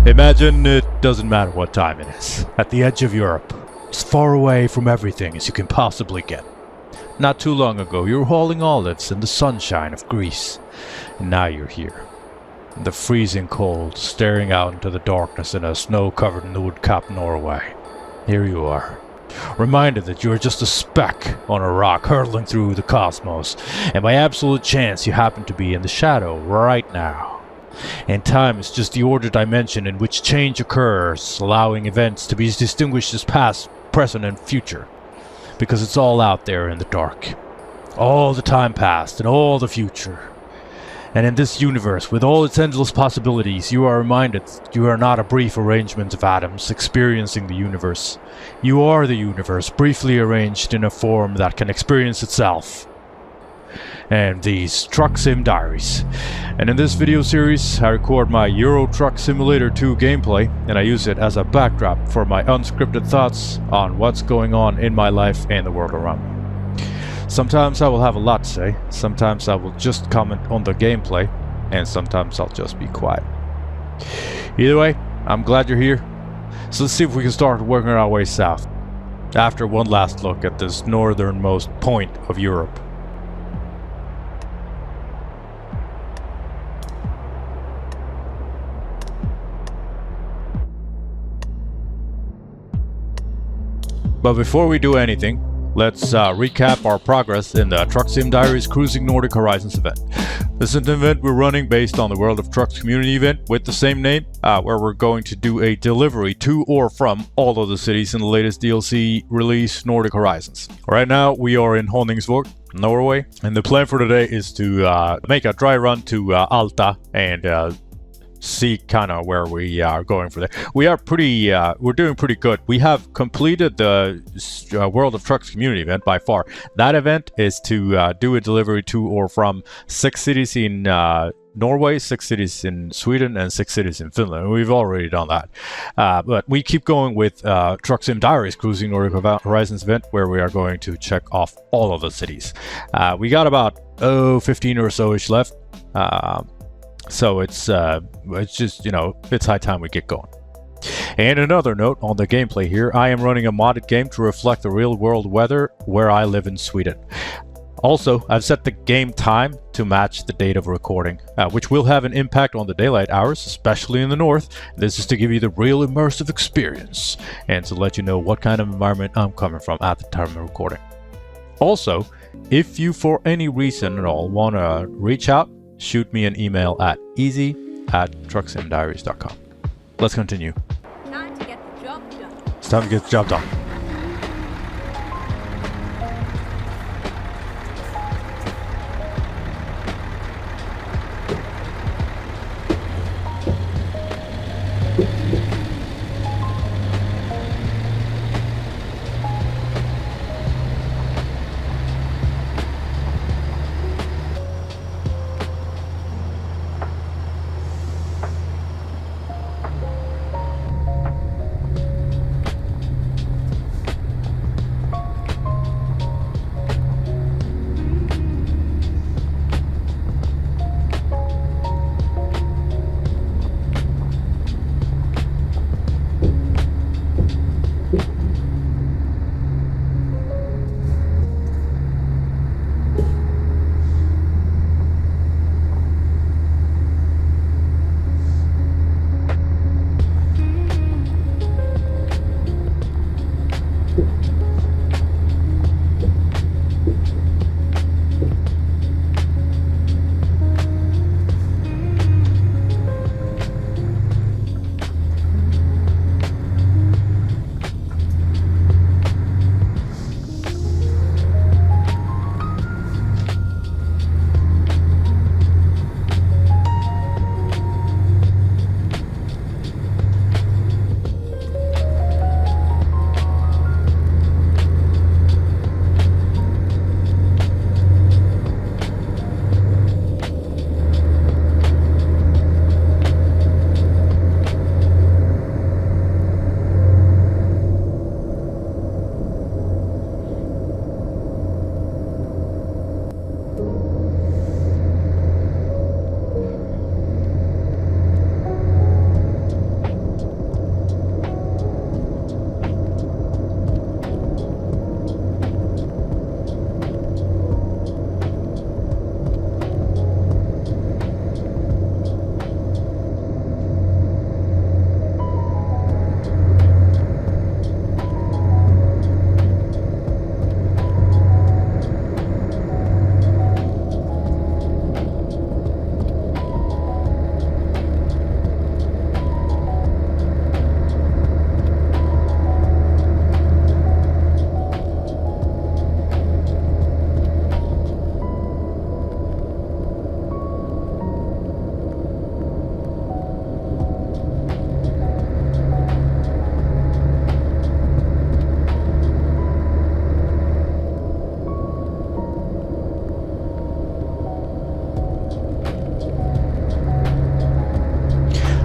Imagine it doesn't matter what time it is. At the edge of Europe, as far away from everything as you can possibly get. Not too long ago, you were hauling olives in the sunshine of Greece. And now you're here. In the freezing cold, staring out into the darkness in a snow-covered wood-capped Norway. Here you are. Reminded that you are just a speck on a rock hurtling through the cosmos. And by absolute chance, you happen to be in the shadow right now. And time is just the ordered dimension in which change occurs, allowing events to be distinguished as past, present, and future. Because it's all out there in the dark. All the time past and all the future. And in this universe, with all its endless possibilities, you are reminded that you are not a brief arrangement of atoms experiencing the universe. You are the universe, briefly arranged in a form that can experience itself. And these Truck Sim Diaries. And in this video series, I record my Euro Truck Simulator 2 gameplay, and I use it as a backdrop for my unscripted thoughts on what's going on in my life and the world around me. Sometimes I will have a lot to say, sometimes I will just comment on the gameplay, and sometimes I'll just be quiet. Either way, I'm glad you're here, so let's see if we can start working our way south, after one last look at this northernmost point of Europe. But before we do anything, let's recap our progress in the Truck Sim Diaries Cruising Nordic Horizons event. This is an event we're running based on the World of Trucks community event with the same name, where we're going to do a delivery to or from all of the cities in the latest DLC release, Nordic Horizons. Right now, we are in Honningsvåg, Norway, and the plan for today is to make a dry run to Alta and see kind of where we are going for there. We are we're doing pretty good. We have completed the World of Trucks community event by far. That event is to do a delivery to or from 6 cities in Norway, 6 cities in Sweden, and 6 cities in Finland. We've already done that. But we keep going with Truck Sim Diaries Cruising Nordic Horizons event, where we are going to check off all of the cities. We got about 15 or so-ish left. So it's just, it's high time we get going. And another note on the gameplay here, I am running a modded game to reflect the real world weather where I live in Sweden. Also, I've set the game time to match the date of recording, which will have an impact on the daylight hours, especially in the north. This is to give you the real immersive experience and to let you know what kind of environment I'm coming from at the time of recording. Also, if you for any reason at all want to reach out, shoot me an email at easy@trucksimdiaries.com. Let's continue. Time to get the job done. It's time to get the job done.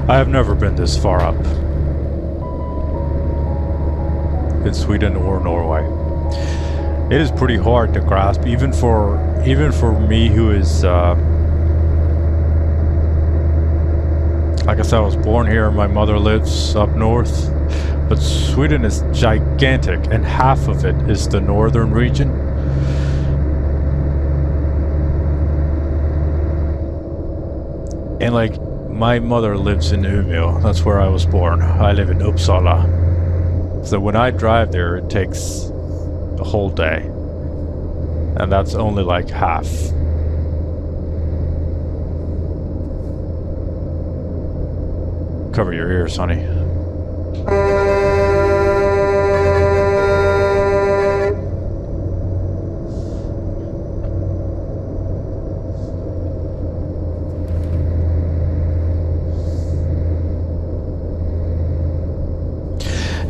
I have never been this far up in Sweden or Norway. It is pretty hard to grasp, even for me, who is like I said, I was born here. My mother lives up north, but Sweden is gigantic, and half of it is the northern region. And like, my mother lives in Umeå. That's where I was born. I live in Uppsala. So when I drive there, it takes a whole day. And that's only like half. Cover your ears, honey.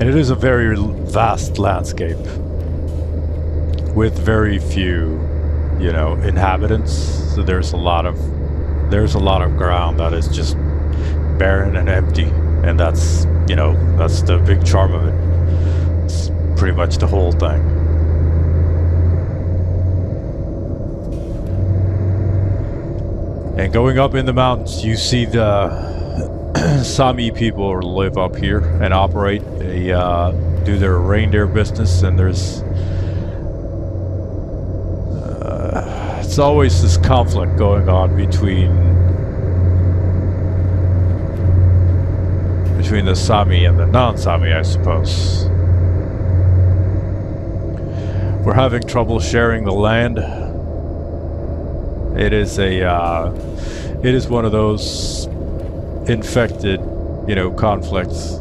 And it is a very vast landscape with very few, you know, inhabitants. So there's a lot of ground that is just barren and empty, and that's, you know, that's the big charm of it. It's pretty much the whole thing. And going up in the mountains, you see the Sami people live up here and operate. They do their reindeer business, and there's it's always this conflict going on between the Sami and the non-Sami, I suppose. We're having trouble sharing the land. It is one of those infected, you know, conflicts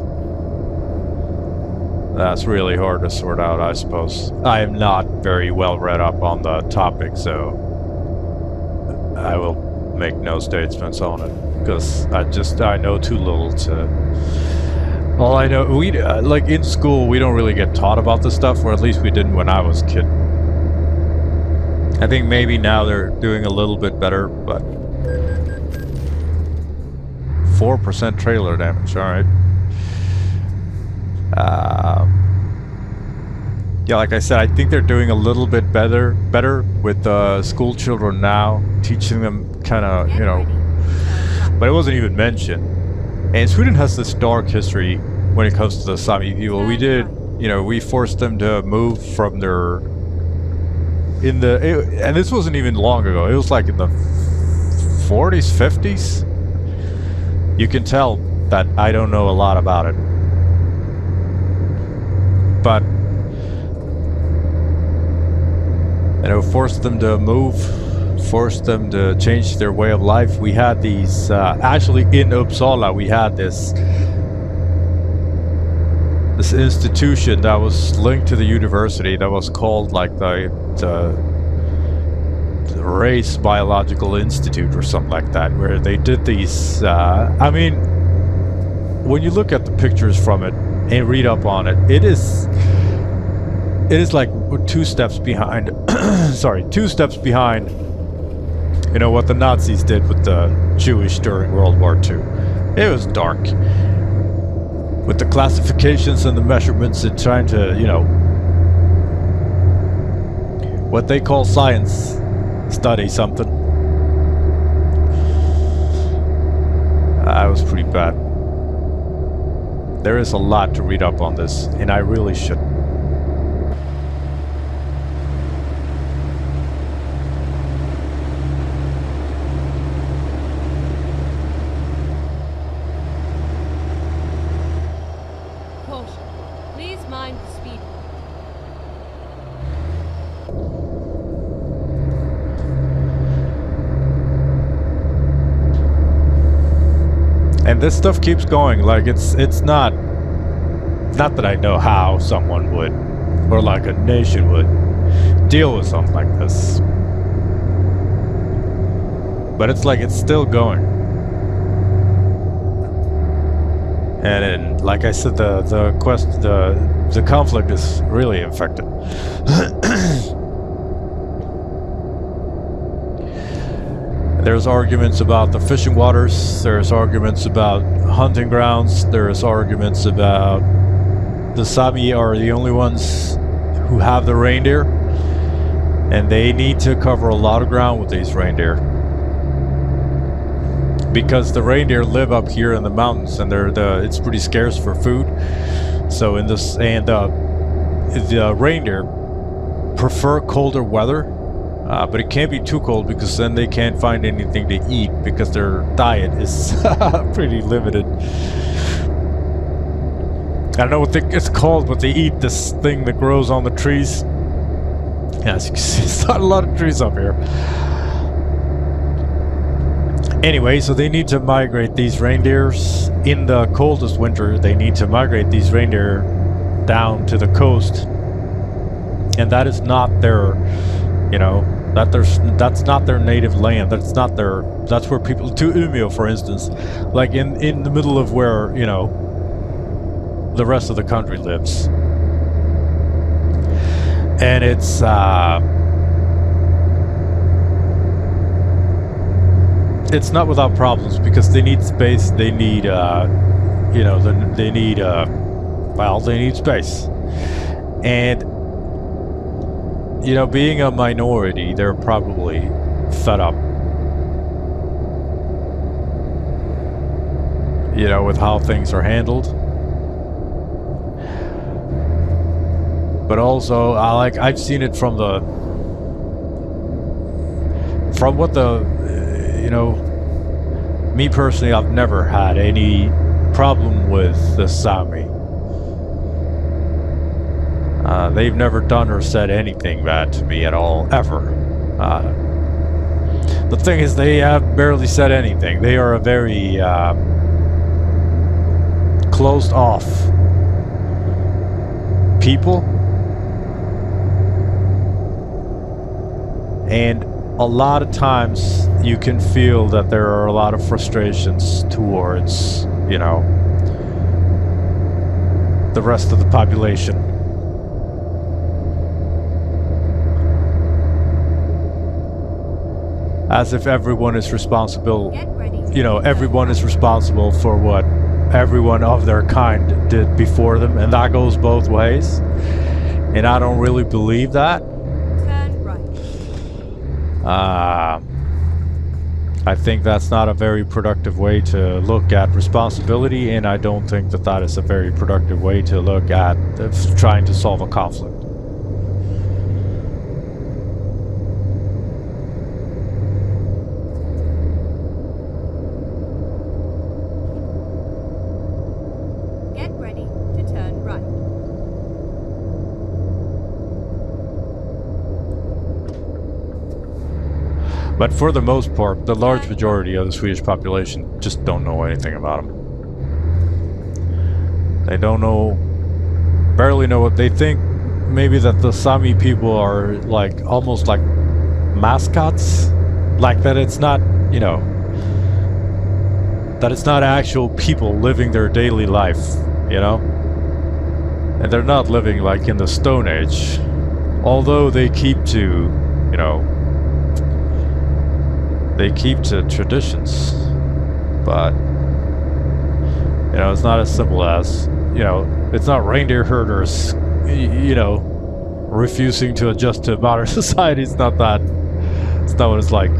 that's really hard to sort out, I suppose. I am not very well read up on the topic, so I will make no statements on it, because I know too little to. All I know, we like in school, we don't really get taught about this stuff, or at least we didn't when I was a kid. I think maybe now they're doing a little bit better, but 4% trailer damage. All right. Yeah, like I said, I think they're doing a little bit better with school children now, teaching them kind of, you know, but it wasn't even mentioned. And Sweden has this dark history when it comes to the Sami people. We forced them to move from their, and this wasn't even long ago. It was like in the 40s, 50s. You can tell that I don't know a lot about it. But, you know, forced them to move, forced them to change their way of life. We had these, actually in Uppsala, we had this institution that was linked to the university that was called like the Race Biological Institute or something like that, where they did these, I mean, when you look at the pictures from it and read up on it, it is like 2 steps behind, sorry, 2 steps behind, you know, what the Nazis did with the Jewish during World War II. It was dark. With the classifications and the measurements and trying to, you know, what they call science, study something. It was pretty bad. There is a lot to read up on this, and I really shouldn't. Caution. Please mind the speed. And this stuff keeps going. Like it's not that I know how someone would, or like a nation would, deal with something like this. But it's like it's still going. And like I said, the conflict is really infected. There's arguments about the fishing waters. There's arguments about hunting grounds. There's arguments about the Sami are the only ones who have the reindeer, and they need to cover a lot of ground with these reindeer because the reindeer live up here in the mountains, and it's pretty scarce for food. So in this, and the reindeer prefer colder weather, but it can't be too cold because then they can't find anything to eat because their diet is pretty limited. I don't know what it's called, but they eat this thing that grows on the trees. Yeah, as you can see, there's not a lot of trees up here. Anyway, so they need to migrate these reindeers. In the coldest winter, they need to migrate these reindeer down to the coast. And that is not their, that's not their native land. That's where people, to Umeå, for instance, like in the middle of where, the rest of the country lives. And it's not without problems because they need space. They need they need space. And being a minority, they're probably fed up with how things are handled. But also, I've seen it from what me personally, I've never had any problem with the Sami. They've never done or said anything bad to me at all, ever. The thing is, they have barely said anything. They are a very closed off people. And a lot of times you can feel that there are a lot of frustrations towards, the rest of the population. As if everyone is responsible, everyone is responsible for what everyone of their kind did before them, and that goes both ways. And I don't really believe that. I think that's not a very productive way to look at responsibility, and I don't think that is a very productive way to look at trying to solve a conflict. Get ready to turn right. But for the most part, the large majority of the Swedish population just don't know anything about them. They don't know, barely know what they think. Maybe that the Sami people are almost like mascots, like that it's not, that it's not actual people living their daily life, and they're not living like in the Stone Age, although they keep to, they keep to traditions, but it's not as simple as it's not reindeer herders refusing to adjust to modern society. It's not what it's like.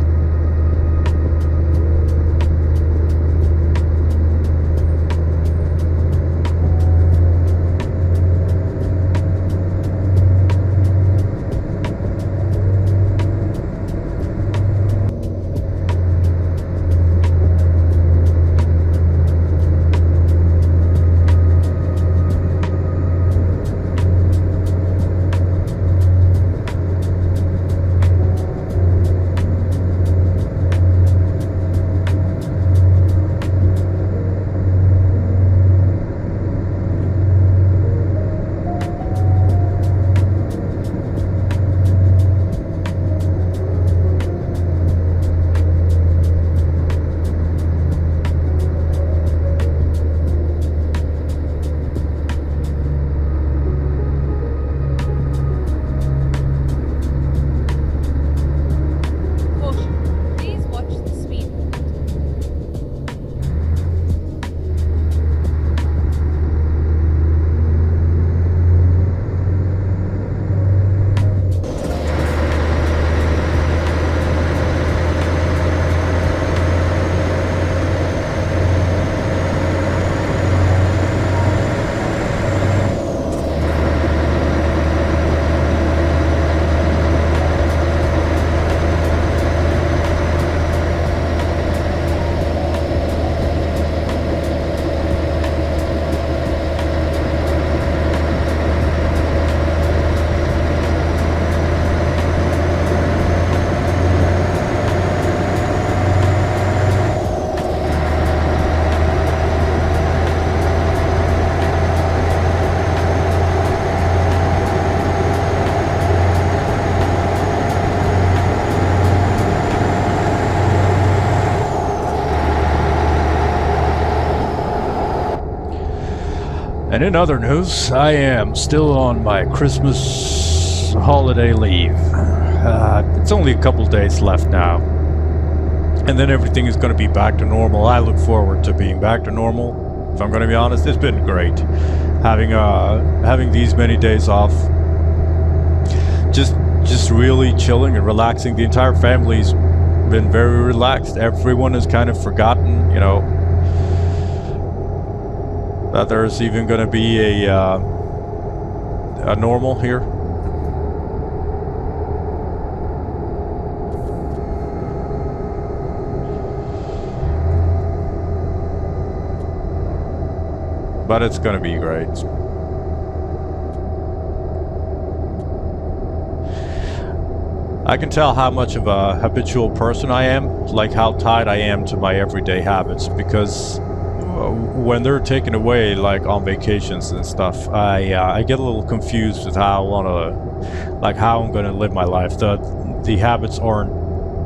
And in other news, I am still on my Christmas holiday leave. It's only a couple days left now. And then everything is going to be back to normal. I look forward to being back to normal. If I'm going to be honest, it's been great. Having these many days off. Just really chilling and relaxing. The entire family's been very relaxed. Everyone has kind of forgotten, you know, that there's even going to be a normal here. But it's going to be great. I can tell how much of a habitual person I am, like how tied I am to my everyday habits, because when they're taken away, like on vacations and stuff, I get a little confused with how I want to, like how I'm going to live my life. The habits aren't,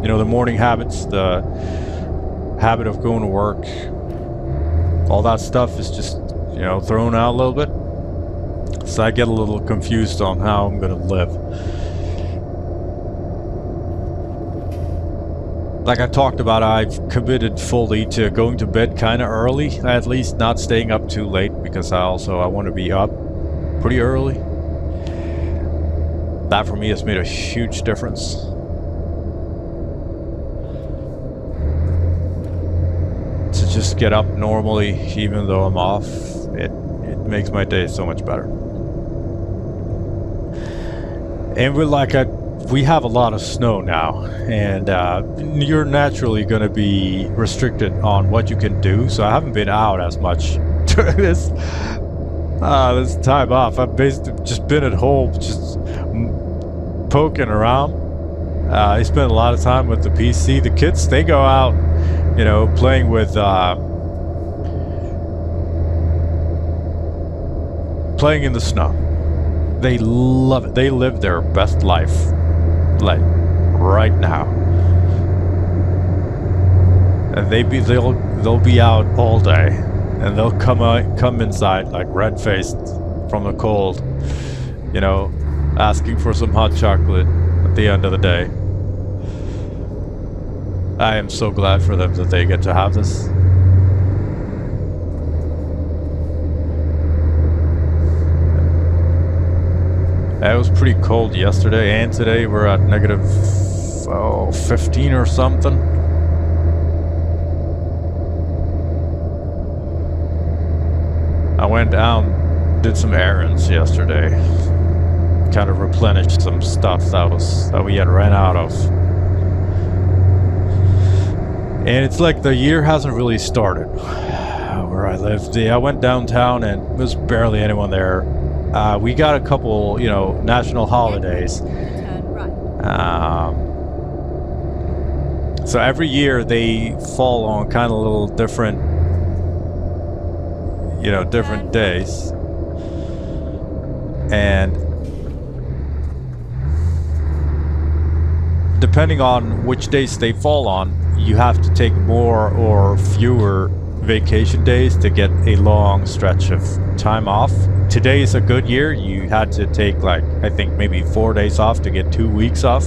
you know, the morning habits, the habit of going to work, all that stuff is just, you know, thrown out a little bit. So I get a little confused on how I'm going to live. Like I talked about, I've committed fully to going to bed kind of early, at least not staying up too late, because I want to be up pretty early. That for me has made a huge difference. To just get up normally, even though I'm off, it makes my day so much better. And we have a lot of snow now, and you're naturally going to be restricted on what you can do, so I haven't been out as much during this time off. I've basically just been at home, just poking around. I spend a lot of time with the PC. The kids, they go out, you know, playing with playing in the snow. They love it. They live their best life, like right now. And they'll be out all day, and they'll come inside like red-faced from the cold, you know, asking for some hot chocolate at the end of the day. I am so glad for them that they get to have this. It was pretty cold yesterday, and today we're at negative 15 or something. I went down, did some errands yesterday, kind of replenished some stuff that we had ran out of. And it's like the year hasn't really started where I live. I went downtown and there was barely anyone there. We got a couple, you know, national holidays. So every year they fall on kind of little different, you know, different days. And depending on which days they fall on, you have to take more or fewer vacation days to get a long stretch of time off. Today is a good year. You had to take, like, I think maybe 4 days off to get 2 weeks off,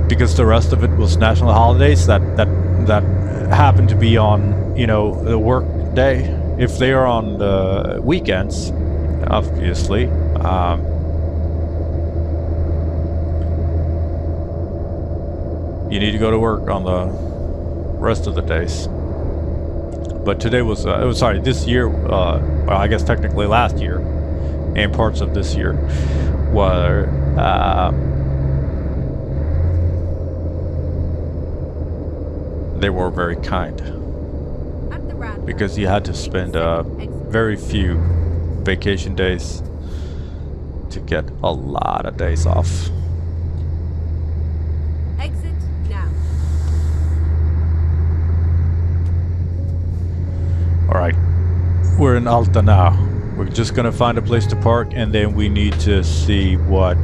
because the rest of it was national holidays that happened to be on, you know, the work day. If they are on the weekends, obviously, you need to go to work on the rest of the days. But today was, this year, well, I guess technically last year, and parts of this year, were, they were very kind. Because you had to spend very few vacation days to get a lot of days off. Exit now. Alright, we're in Alta now. We're just gonna find a place to park, and then we need to see what's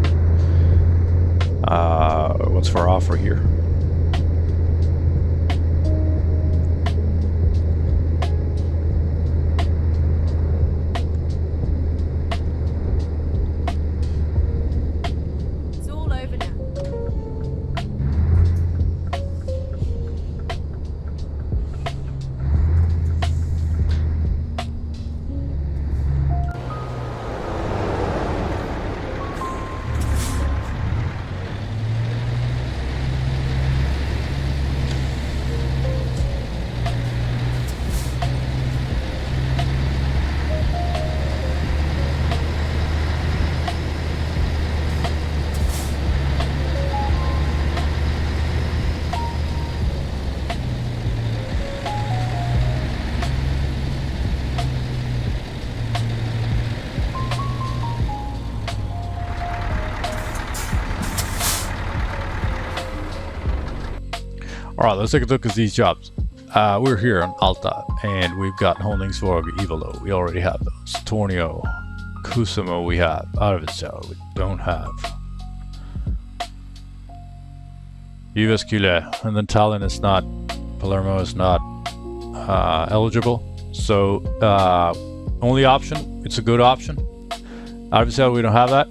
for offer here. Alright, let's take a look at these jobs. We're here on Alta, and we've got holdings for Ivalo. We already have those. Tornio, Kusamo we have. Arvidsjaur we don't have. Jyväskylä, and then Tallinn is not. Palermo is not eligible. So only option. It's a good option. Arvidsjaur we don't have that.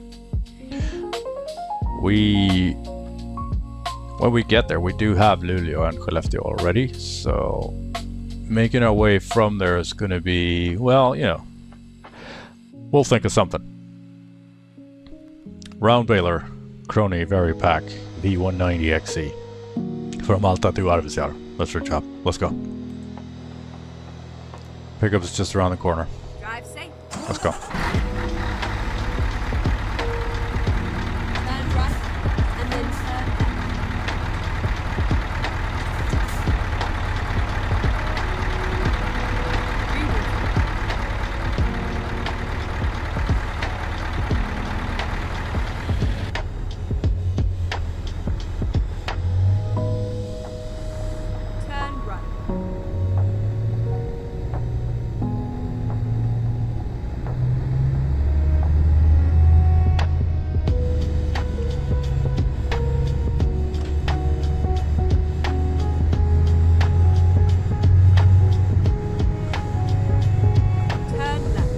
When we get there, we do have Luleå and Skellefteå already, so making our way from there is going to be, well, you know, we'll think of something. Round Baler, Crony, Varipack, V190XE from Alta to Arvidsjaur. Let's reach up. Let's go. Pickup is just around the corner. Drive safe. Let's go. Turn right, and then turn left. Turn right. Turn left.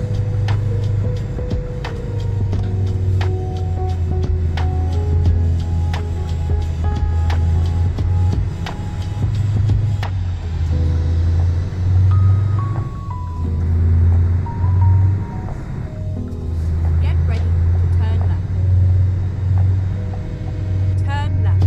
Get ready to turn left. Turn left.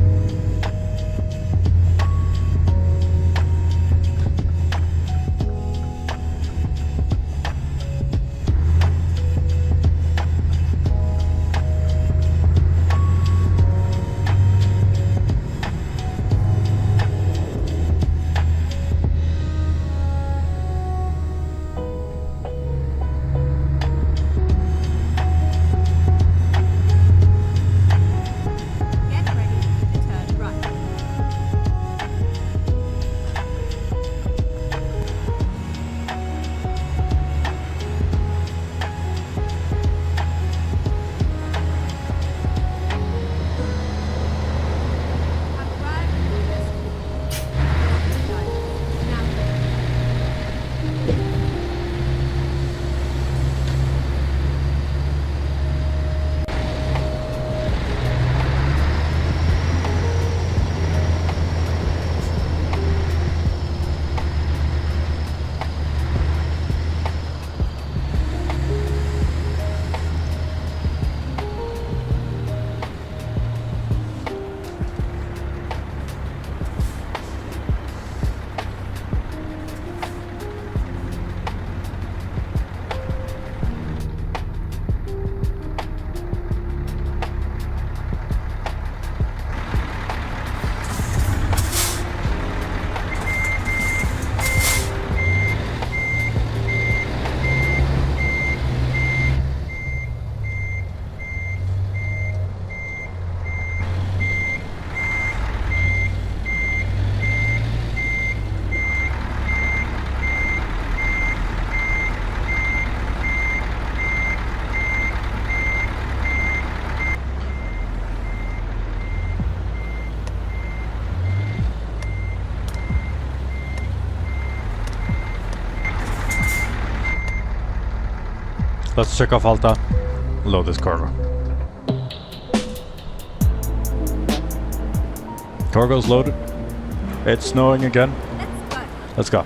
Get ready to turn right. Have arrived at your destination. Now. Let's check off Alta. Load this cargo. Cargo's loaded. It's snowing again. Let's go. Let's go.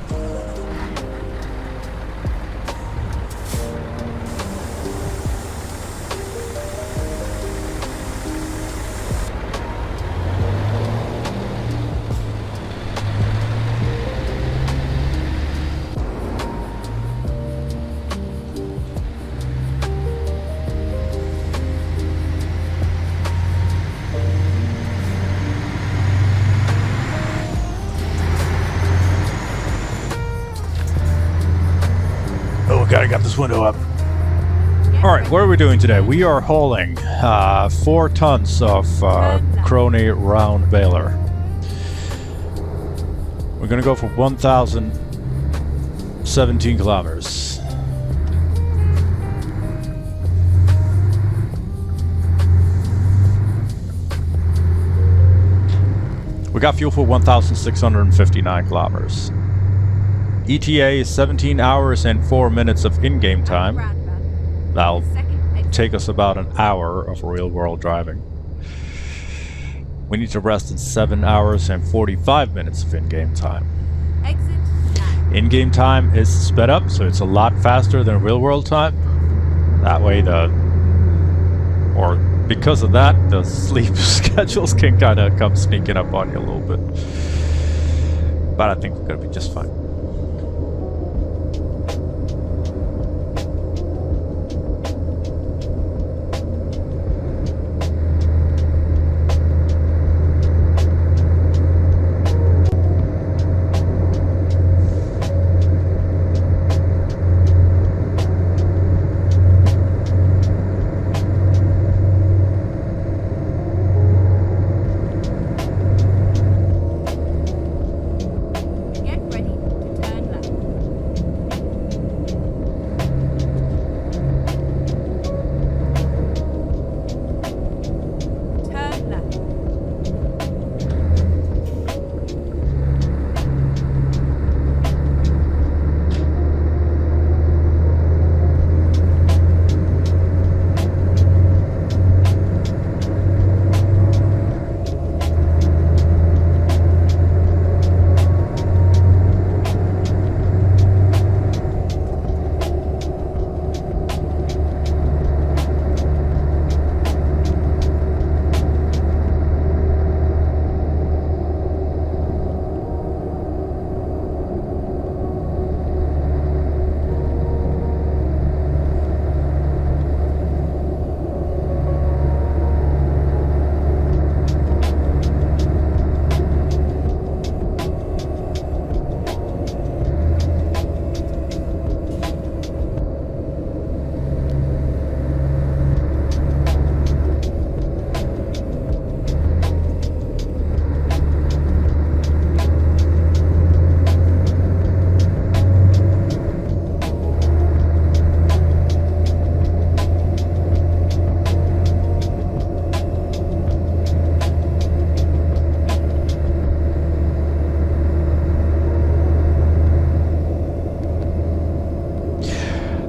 Gotta get this window up. Alright, what are we doing today? We are hauling 4 tons of Crony round baler. We're gonna go for 1,017 kilometers. We got fuel for 1,659 kilometers. ETA is 17 hours and 4 minutes of in-game time. That'll take us about an hour of real-world driving. We need to rest in 7 hours and 45 minutes of in-game time. In-game time is sped up, so it's a lot faster than real-world time. That way because of that, the sleep schedules can kind of come sneaking up on you a little bit. But I think we're going to be just fine.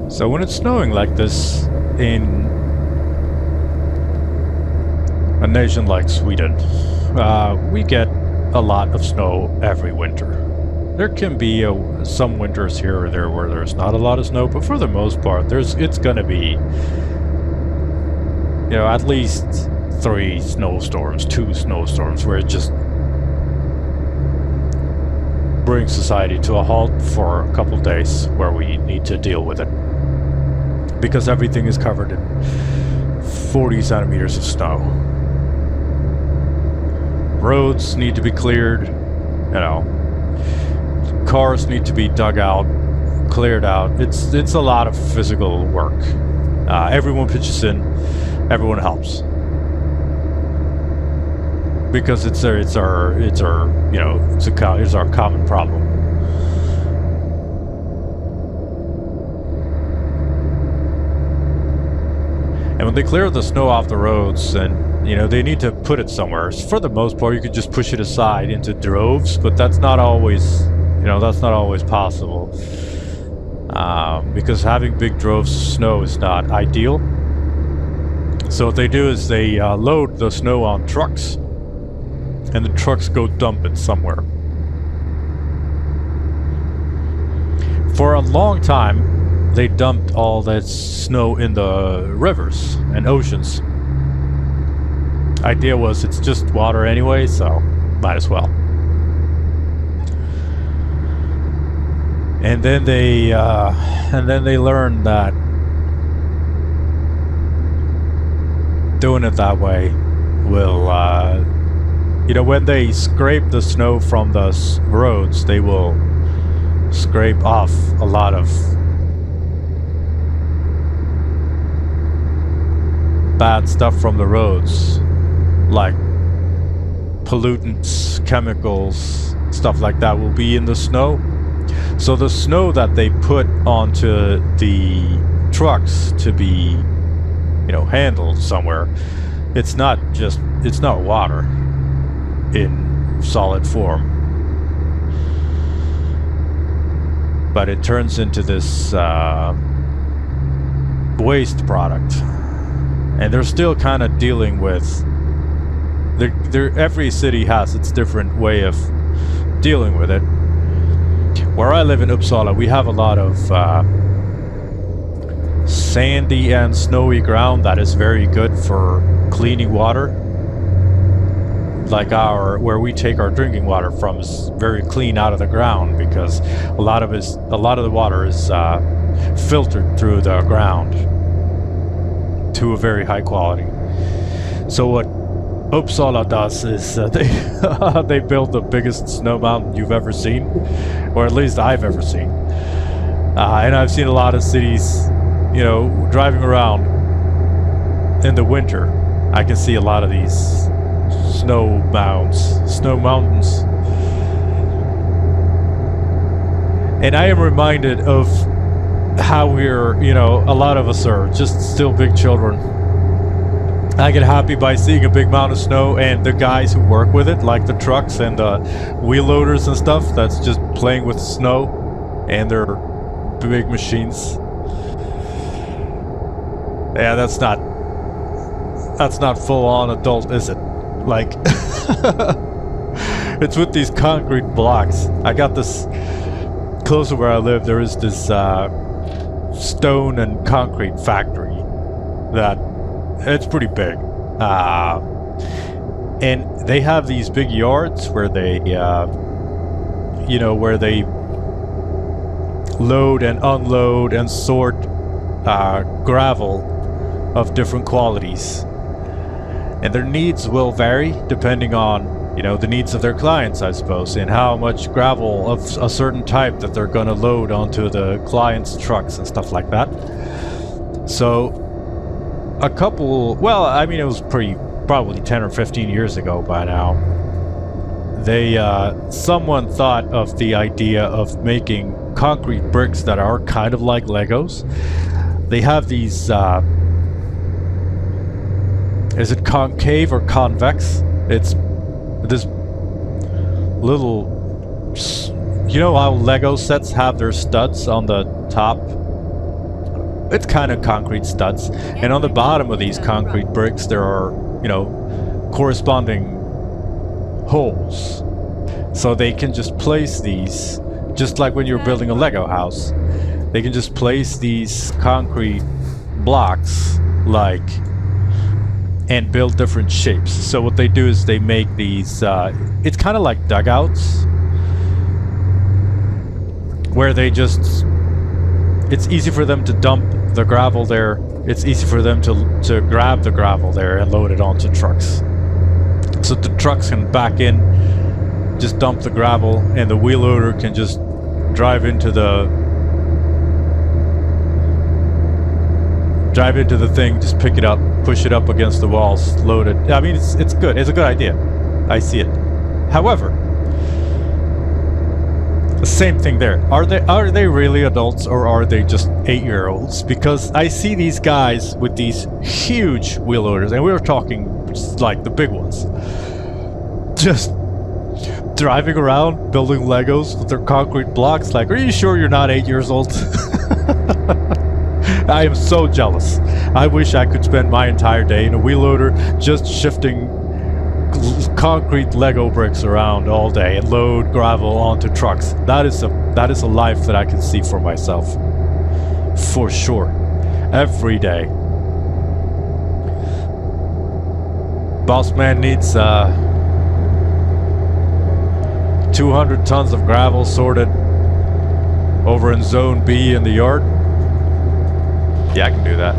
So when it's snowing like this in a nation like Sweden, we get a lot of snow every winter. There can be some winters here or there where there's not a lot of snow, but for the most part, it's gonna be, at least 2 snowstorms, where it just brings society to a halt for a couple days, where we need to deal with it. Because everything is covered in 40 centimeters of snow. Roads need to be cleared, cars need to be dug out, cleared out. It's a lot of physical work. Everyone pitches in, everyone helps. Because it's our common problem. And when they clear the snow off the roads, and they need to put it somewhere. For the most part, you could just push it aside into droves, but that's not always, possible. Because having big droves of snow is not ideal. So what they do is they load the snow on trucks, and the trucks go dump it somewhere. For a long time, they dumped all that snow in the rivers and oceans. Idea was it's just water anyway, so might as well. And then they learned that doing it that way will, when they scrape the snow from the roads, they will scrape off a lot of bad stuff from the roads, like pollutants, chemicals, stuff like that will be in the snow. So the snow that they put onto the trucks to be, handled somewhere, it's not water in solid form, but it turns into this waste product, and they're still kind of dealing with. Every city has its different way of dealing with it. Where I live in Uppsala, we have a lot of sandy and snowy ground that is very good for cleaning water. Like where we take our drinking water from is very clean out of the ground, because a lot of the water is filtered through the ground to a very high quality. So what Uppsala does is they build the biggest snow mountain you've ever seen, or at least I've ever seen. And I've seen a lot of cities, driving around in the winter. I can see a lot of these snow mountains. And I am reminded of how a lot of us are just still big children. I get happy by seeing a big mountain of snow, and the guys who work with it, like the trucks and the wheel loaders and stuff, that's just playing with snow and their big machines. Yeah, that's not full on adult, is it? Like, it's with these concrete blocks. I got this close to where I live. There is this stone and concrete factory that it's pretty big, and they have these big yards where they load and unload and sort gravel of different qualities, and their needs will vary depending on the needs of their clients, I suppose, and how much gravel of a certain type that they're going to load onto the client's trucks and stuff like that. So it was probably 10 or 15 years ago by now, someone thought of the idea of making concrete bricks that are kind of like Legos. They have these, is it concave or convex? It's this little, how Lego sets have their studs on the top? It's kind of concrete studs, and on the bottom of these concrete bricks there are, corresponding holes. So they can just place these, just like when you're building a Lego house. They can just place these concrete blocks, and build different shapes. So what they do is they make these, it's kind of like dugouts, where it's easy for them to dump the gravel there. It's easy for them to grab the gravel there and load it onto trucks. So the trucks can back in, just dump the gravel, and the wheel loader can just drive into the thing, just pick it up, push it up against the walls, load it. I mean, it's good. It's a good idea. I see it. However, the same thing there. Are they really adults, or are they just 8-year-olds? Because I see these guys with these huge wheel loaders, and we were talking like the big ones, just driving around building Legos with their concrete blocks. Like, are you sure you're not 8 years old? I am so jealous. I wish I could spend my entire day in a wheel loader just shifting concrete Lego bricks around all day and load gravel onto trucks. That is a life that I can see for myself, for sure, every day. Boss man needs 200 tons of gravel sorted over in Zone B in the yard. Yeah, I can do that.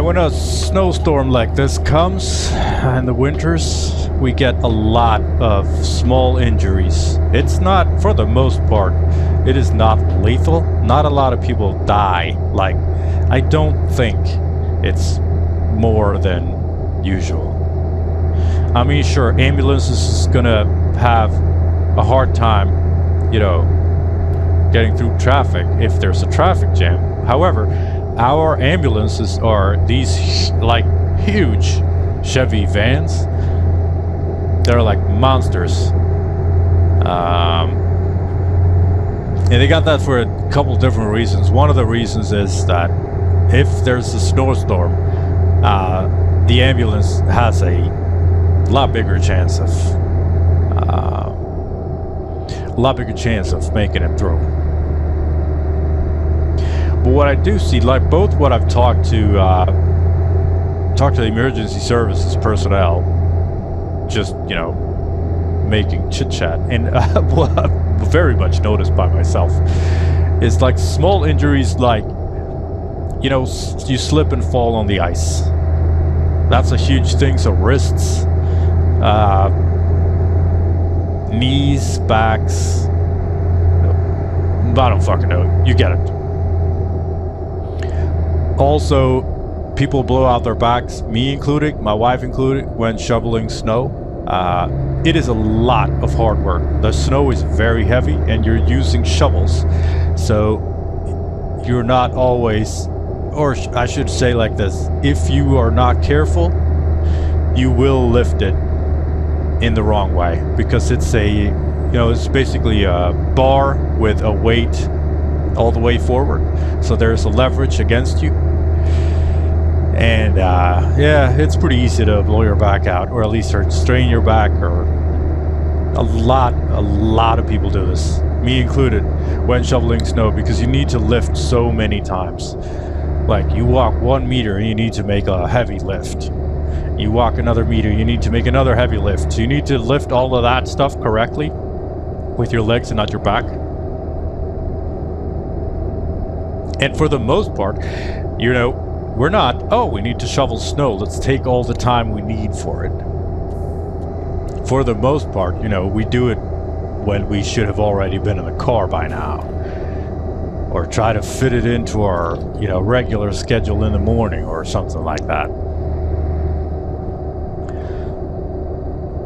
when a snowstorm like this comes in the winters, we get a lot of small injuries. It's not, for the most part, it is not lethal. Not a lot of people die. Like, I don't think it's more than usual. I mean, sure, ambulances is gonna have a hard time, you know, getting through traffic if there's a traffic jam. However, our ambulances are these like huge Chevy vans. They're like monsters. And they got that for a couple different reasons. One of the reasons is that if there's a snowstorm, the ambulance has a lot bigger chance of making it through. But what I do see, like both what I've talked to the emergency services personnel, just, you know, making chit chat, and what I've very much noticed by myself is like small injuries, like, you know, you slip and fall on the ice. That's a huge thing. So wrists, knees, backs, I don't fucking know. You get it. Also, people blow out their backs, me included, my wife included, when shoveling snow. It is a lot of hard work. The snow is very heavy and you're using shovels. So you're not always, or I should say like this, if you are not careful, you will lift it in the wrong way, because it's a, you know, it's basically a bar with a weight all the way forward. So there's a leverage against you. And yeah, it's pretty easy to blow your back out, or at least strain your back, or a lot of people do this, me included, when shoveling snow, because you need to lift so many times. Like, you walk 1 meter and you need to make a heavy lift. You walk another meter, you need to make another heavy lift. So you need to lift all of that stuff correctly with your legs and not your back. And for the most part, you know, we're not, oh, we need to shovel snow, let's take all the time we need for it. For the most part, you know, we do it when we should have already been in the car by now. Or try to fit it into our, you know, regular schedule in the morning or something like that.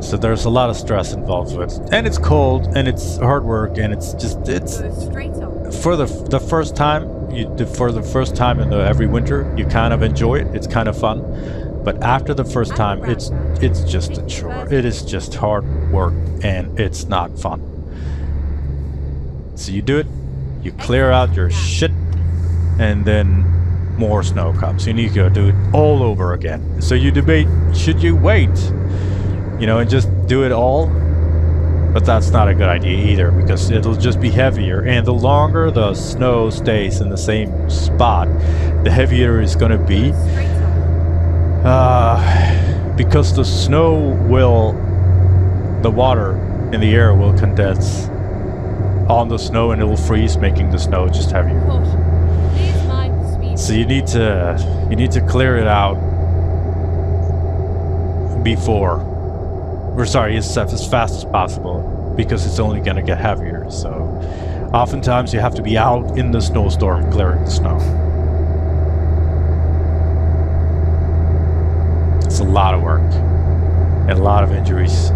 So there's a lot of stress involved with it. And it's cold, and it's hard work, and it's just, it's... For the first time, for the first time in every winter, you kind of enjoy it. It's kind of fun, but after the first time, it's just a chore. It is just hard work, and it's not fun. So you do it, you clear out your shit, and then more snow comes. You need to go do it all over again. So you debate: should you wait, you know, and just do it all? But that's not a good idea either, because it'll just be heavier, and the longer the snow stays in the same spot, the heavier it's going to be. Because the snow will, the water in the air will condense on the snow, and it will freeze, making the snow just heavier. So you need to clear it out before. Or sorry, as fast as possible, because it's only going to get heavier. So oftentimes you have to be out in the snowstorm clearing the snow. It's a lot of work and a lot of injuries.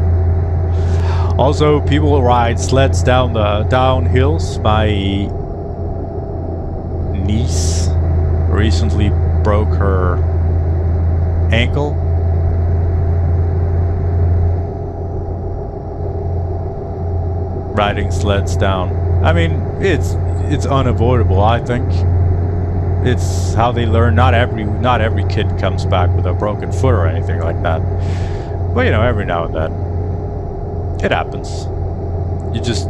Also, people will ride sleds down hills. My niece recently broke her ankle. Riding sleds down. I mean, it's unavoidable, I think. It's how they learn. Not every kid comes back with a broken foot or anything like that. But you know, every now and then it happens. You just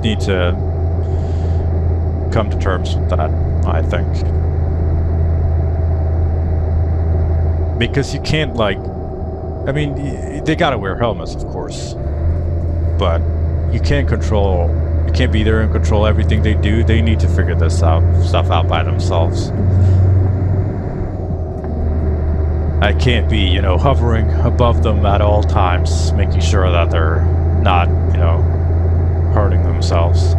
need to come to terms with that, I think. Because you can't, like, I mean, they gotta wear helmets, of course, but you can't be there and control everything they do. They need to figure this stuff out by themselves. I can't be, hovering above them at all times, making sure that they're not, hurting themselves.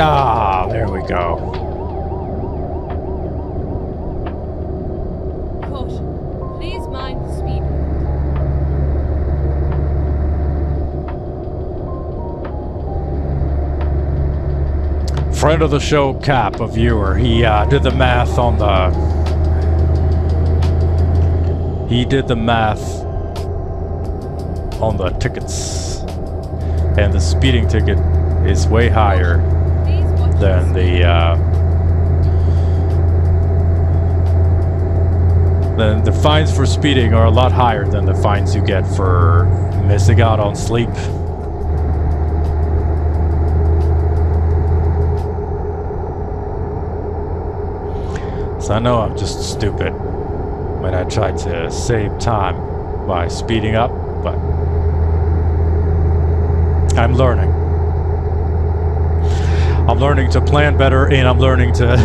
Ah, there we go. Caution. Please mind the speed limit. Friend of the show, Cap, a viewer, he did the math on the... He did the math on the tickets. and the speeding ticket is way higher Please watch than the the fines for speeding are a lot higher than the fines you get for missing out on sleep. So I know I'm just stupid when I try to save time by speeding up, but I'm learning. I'm learning to plan better, and I'm learning to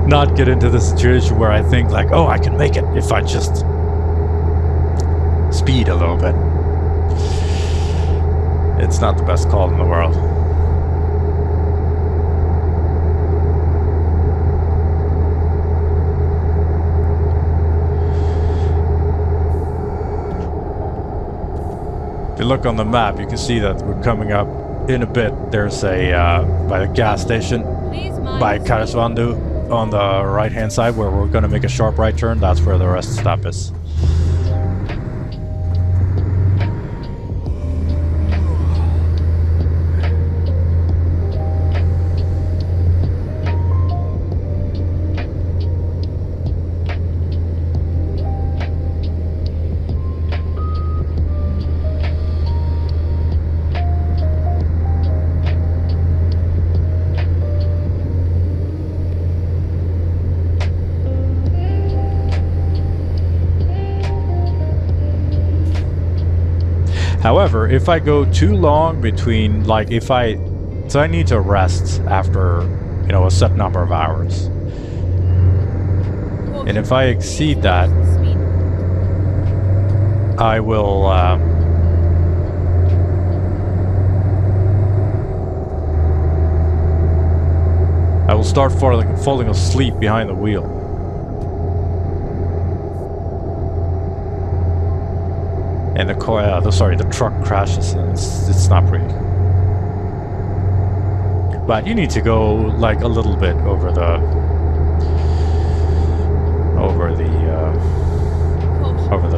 not get into the situation where I think like, oh, I can make it if I just speed a little bit. It's not the best call in the world. If you look on the map, you can see that we're coming up in a bit. There's a by the gas station by Karisvandu on the right hand side where we're going to make a sharp right turn. That's where the rest stop is. However, if I go too long between, like, so I need to rest after, you know, a set number of hours. And if I exceed that, I will, start falling asleep behind the wheel. And the truck crashes, and it's not pretty. But you need to go like a little bit over the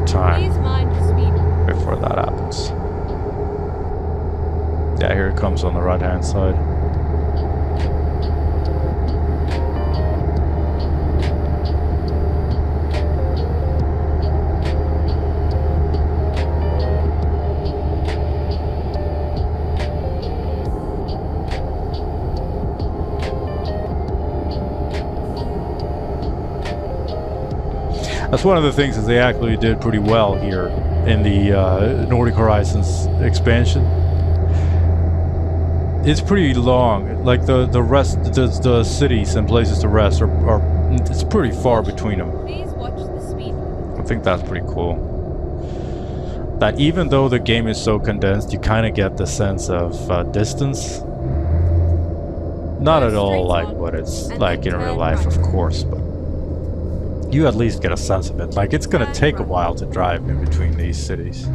time Please mind the speed. before that happens. Yeah, here it comes on the right hand side. That's one of the things that they actually did pretty well here in the Nordic Horizons expansion. It's pretty long. Like the cities and places to rest are it's pretty far between them. Please watch the speed. I think that's pretty cool. That even though the game is so condensed, you kind of get the sense of distance. Not at all like what it's like in real life, of course, but you at least get a sense of it. Like, it's gonna take a while to drive in between these cities.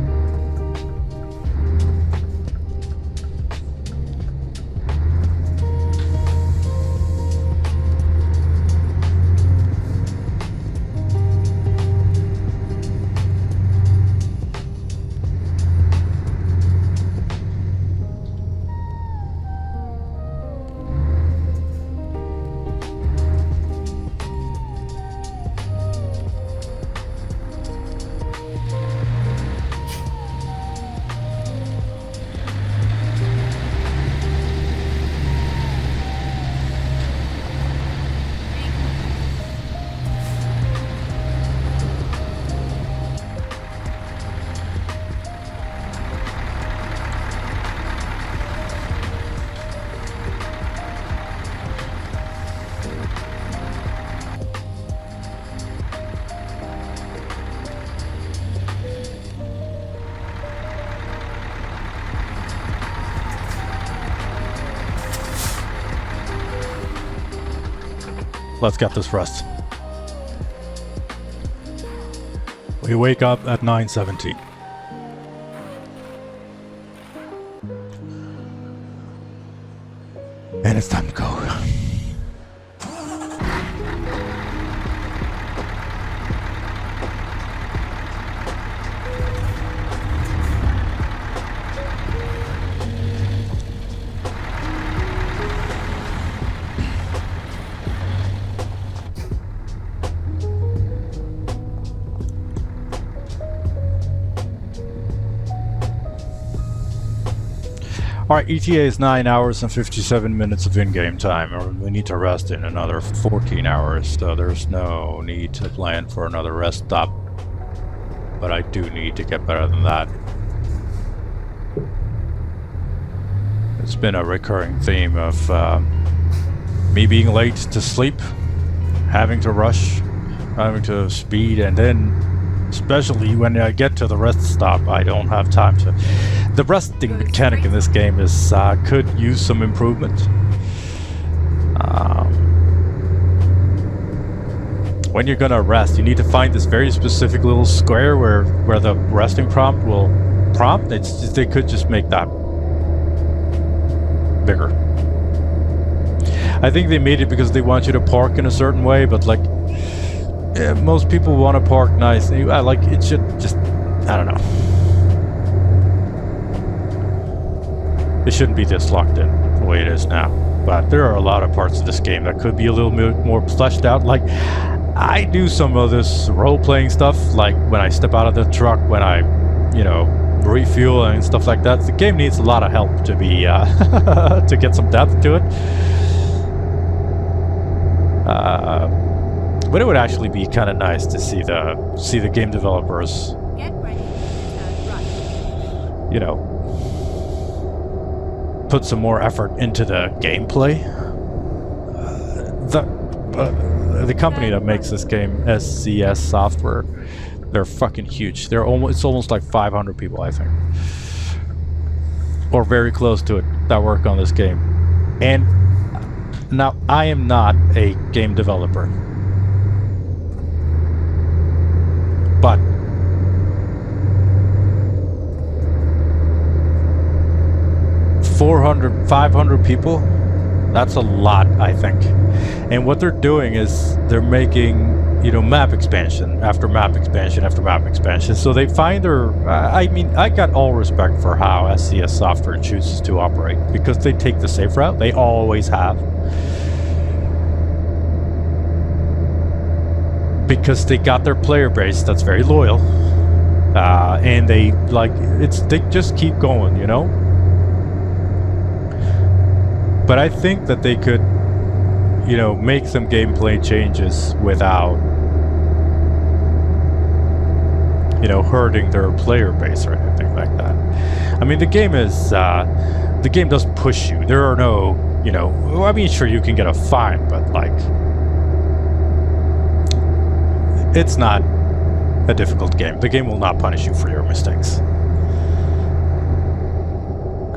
Let's get this rest. We wake up at 9:17. And it's time to go. Alright, ETA is 9 hours and 57 minutes of in-game time, or we need to rest in another 14 hours, so there's no need to plan for another rest stop. But I do need to get better than that. It's been a recurring theme of me being late to sleep, having to rush, having to speed, and then especially when I get to the rest stop, I don't have time to... The resting mechanic in this game is could use some improvement. When you're gonna rest, you need to find this very specific little square where the resting prompt will prompt. It's just, they could just make that bigger. I think they made it because they want you to park in a certain way, but like most people want to park nice. Like it should just, I don't know. It shouldn't be this locked in the way it is now. But there are a lot of parts of this game that could be a little bit more fleshed out. Like I do some of this role-playing stuff, like when I step out of the truck, when I, you know, refuel and stuff like that. The game needs a lot of help to be to get some depth to it. But it would actually be kind of nice to see the game developers, Get ready. Turn right. you know, put some more effort into the gameplay. The company that makes this game, SCS Software, they're fucking huge. It's almost like 500 people, I think, or very close to it, that work on this game. And now I am not a game developer, but $500 people, that's a lot, I think. And what they're doing is they're making, you know, map expansion after map expansion after map expansion. So they find their, I mean, I got all respect for how SCS Software chooses to operate, because they take the safe route. They always have. Because they got their player base that's very loyal. And they, like, they just keep going, you know? But I think that they could, you know, make some gameplay changes without, you know, hurting their player base or anything like that. I mean, the game does push you. There are no, you know, I mean, sure, you can get a fine, but like, it's not a difficult game. The game will not punish you for your mistakes.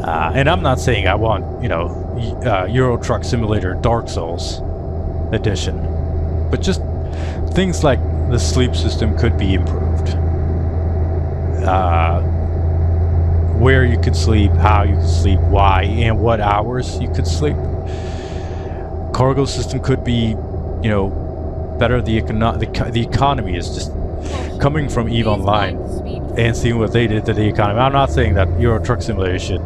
And I'm not saying I want, you know, Euro Truck Simulator Dark Souls edition, but just things like the sleep system could be improved. Where you could sleep, how you could sleep, why, and what hours you could sleep. Cargo system could be, you know, better. The economy is just coming from EVE Online and seeing what they did to the economy. I'm not saying that Euro Truck Simulator should,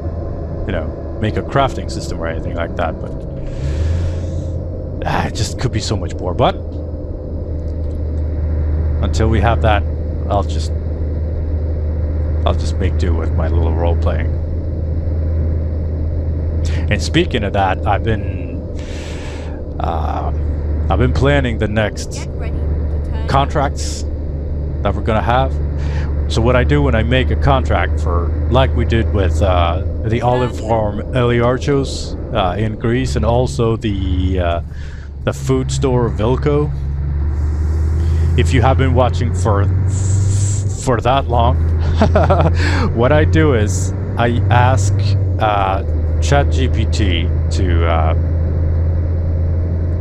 you know, make a crafting system or anything like that, but it just could be so much more. But until we have that, I'll just make do with my little role playing. And speaking of that, I've been planning the next contracts that we're gonna have. So what I do when I make a contract for, like we did with the olive farm Eliarchos in Greece, and also the food store Vilko. If you have been watching for that long, what I do is I ask ChatGPT to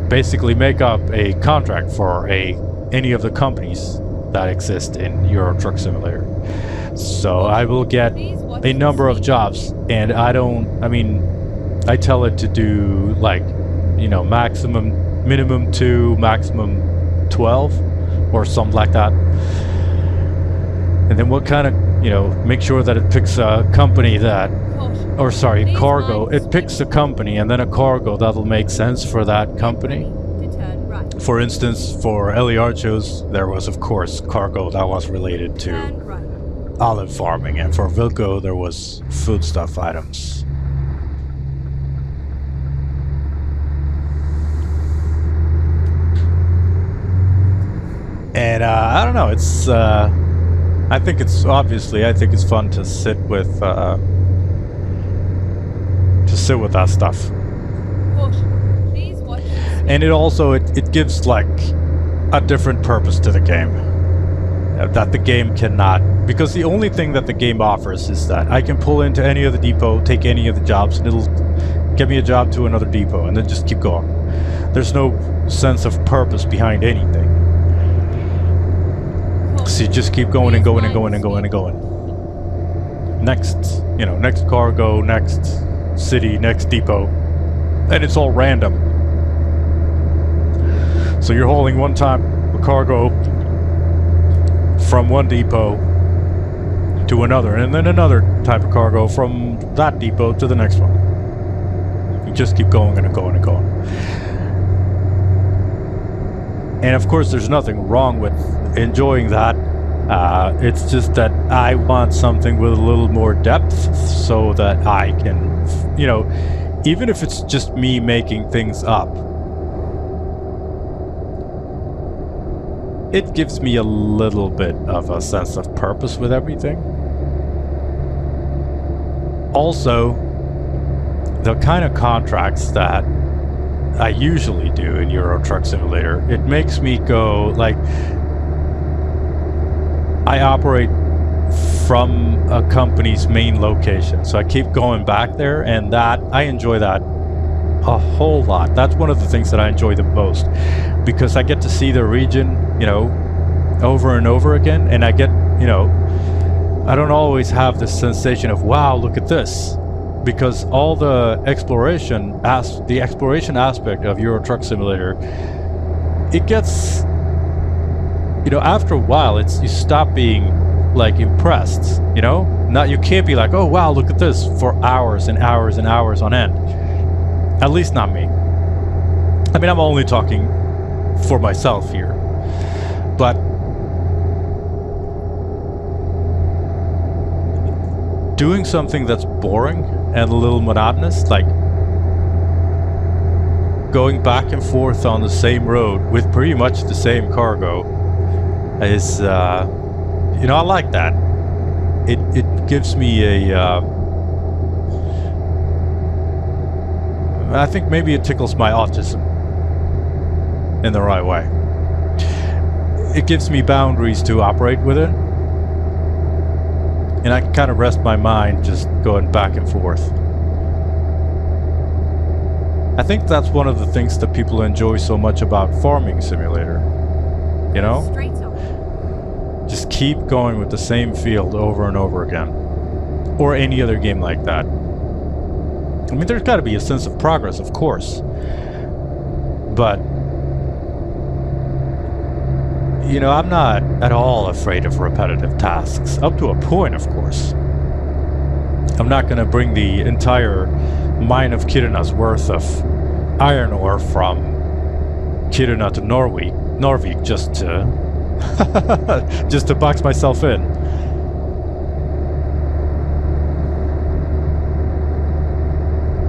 basically make up a contract for any of the companies that exist in Euro Truck Simulator. So I will get a number of jobs, and I tell it to do, like, you know, minimum 2, maximum 12, or something like that. And then what kind of, you know, make sure that it picks a company that, or sorry, cargo. It picks a company and then a cargo that'll make sense for that company. For instance, for Eliarchos, there was, of course, cargo that was related to olive farming, and for Vilko, there was foodstuff items. And I don't know. It's I think it's fun to sit with that stuff. Please watch your speed. And it also it gives like a different purpose to the game that the game cannot, because the only thing that the game offers is that I can pull into any other depot, take any of the jobs, and it'll get me a job to another depot, and then just keep going. There's no sense of purpose behind anything. So you just keep going and going and going and going and going. Next, next cargo, next city, next depot, and it's all random. So you're hauling one time a cargo from one depot to another, and then another type of cargo from that depot to the next one. You just keep going and going and going. And of course, there's nothing wrong with enjoying that. It's just that I want something with a little more depth so that I can, even if it's just me making things up, it gives me a little bit of a sense of purpose with everything. Also, the kind of contracts that I usually do in Euro Truck Simulator, it makes me go, like, I operate from a company's main location, so I keep going back there, and that I enjoy that a whole lot. That's one of the things that I enjoy the most, because I get to see the region, over and over again, and I get, I don't always have this sensation of, wow, look at this, because all the exploration aspect of Euro Truck Simulator, it gets, after a while, you stop being like impressed, Not, you can't be like, oh wow, look at this for hours and hours and hours on end. At least not me. I mean, I'm only talking for myself here. But doing something that's boring and a little monotonous, like going back and forth on the same road with pretty much the same cargo, is, I like that. It gives me I think maybe it tickles my autism in the right way. It gives me boundaries to operate within, and I can kind of rest my mind just going back and forth. I think that's one of the things that people enjoy so much about Farming Simulator. Straight up. Just keep going with the same field over and over again. Or any other game like that. I mean, there's got to be a sense of progress, of course. But, I'm not at all afraid of repetitive tasks. Up to a point, of course. I'm not going to bring the entire mine of Kiruna's worth of iron ore from Kiruna to Norway just to just to box myself in.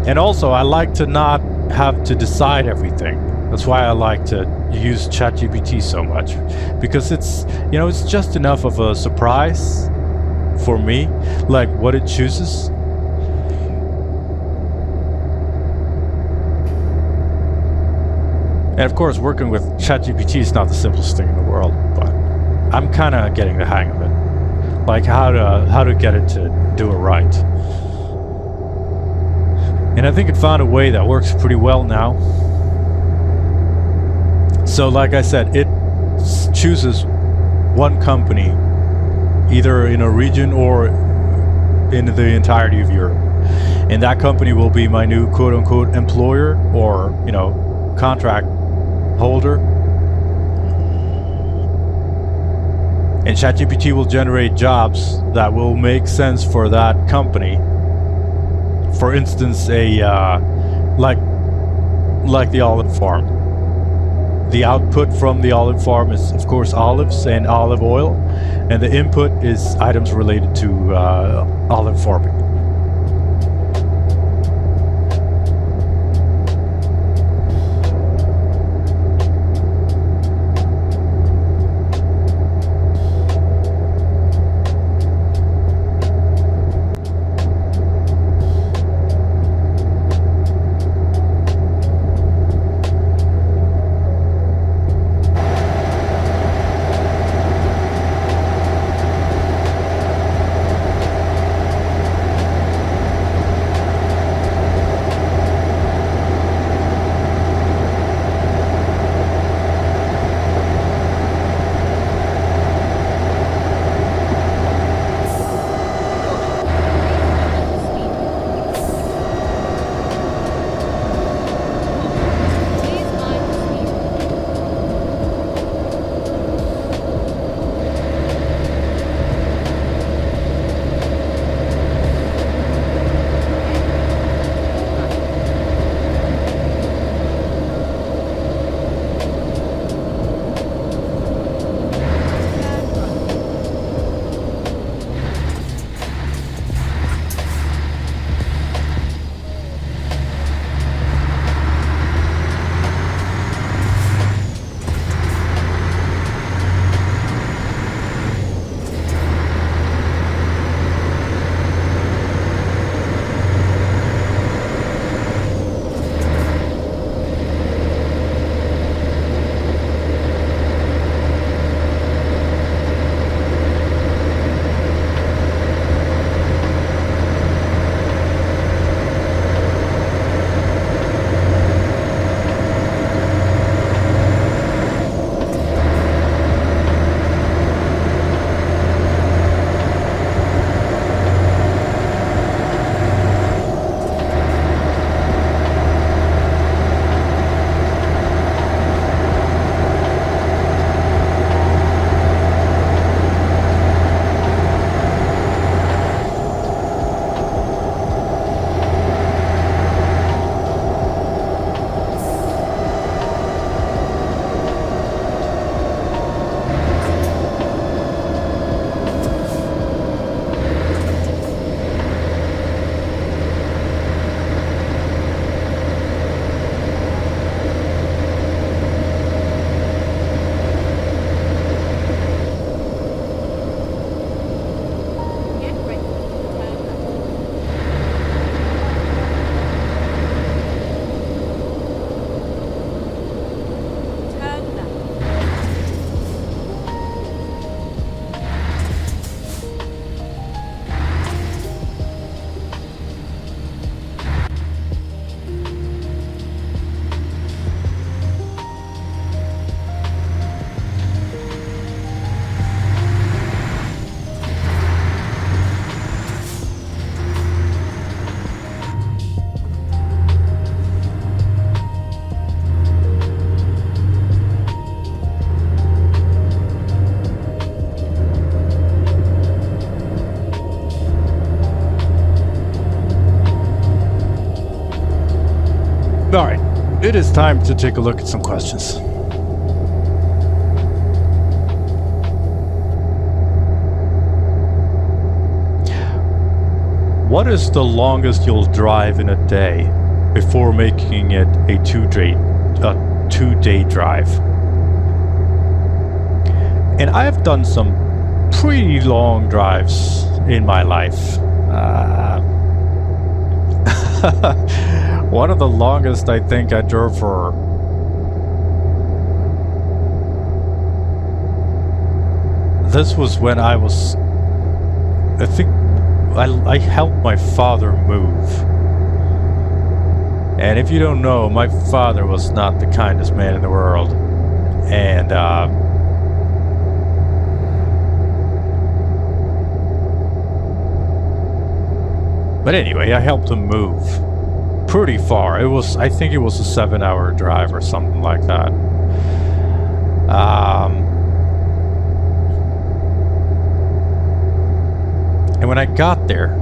And also, I like to not have to decide everything. That's why I like to use ChatGPT so much, because it's just enough of a surprise for me, like what it chooses. And of course, working with ChatGPT is not the simplest thing in the world, but I'm kind of getting the hang of it, like how to get it to do it right. And I think it found a way that works pretty well now. So, like I said, it chooses one company, either in a region or in the entirety of Europe, and that company will be my new quote-unquote employer, or contract holder. And ChatGPT will generate jobs that will make sense for that company. For instance, like the olive farm. The output from the olive farm is, of course, olives and olive oil, and the input is items related to olive farming. it is time to take a look at some questions. What is the longest you'll drive in a day before making it a two-day drive? And I have done some pretty long drives in my life. One of the longest I think I drove for this was when I was, I think I helped my father move. And if you don't know, my father was not the kindest man in the world. And but anyway, I helped him move pretty far. I think it was a 7-hour drive or something like that. And when I got there,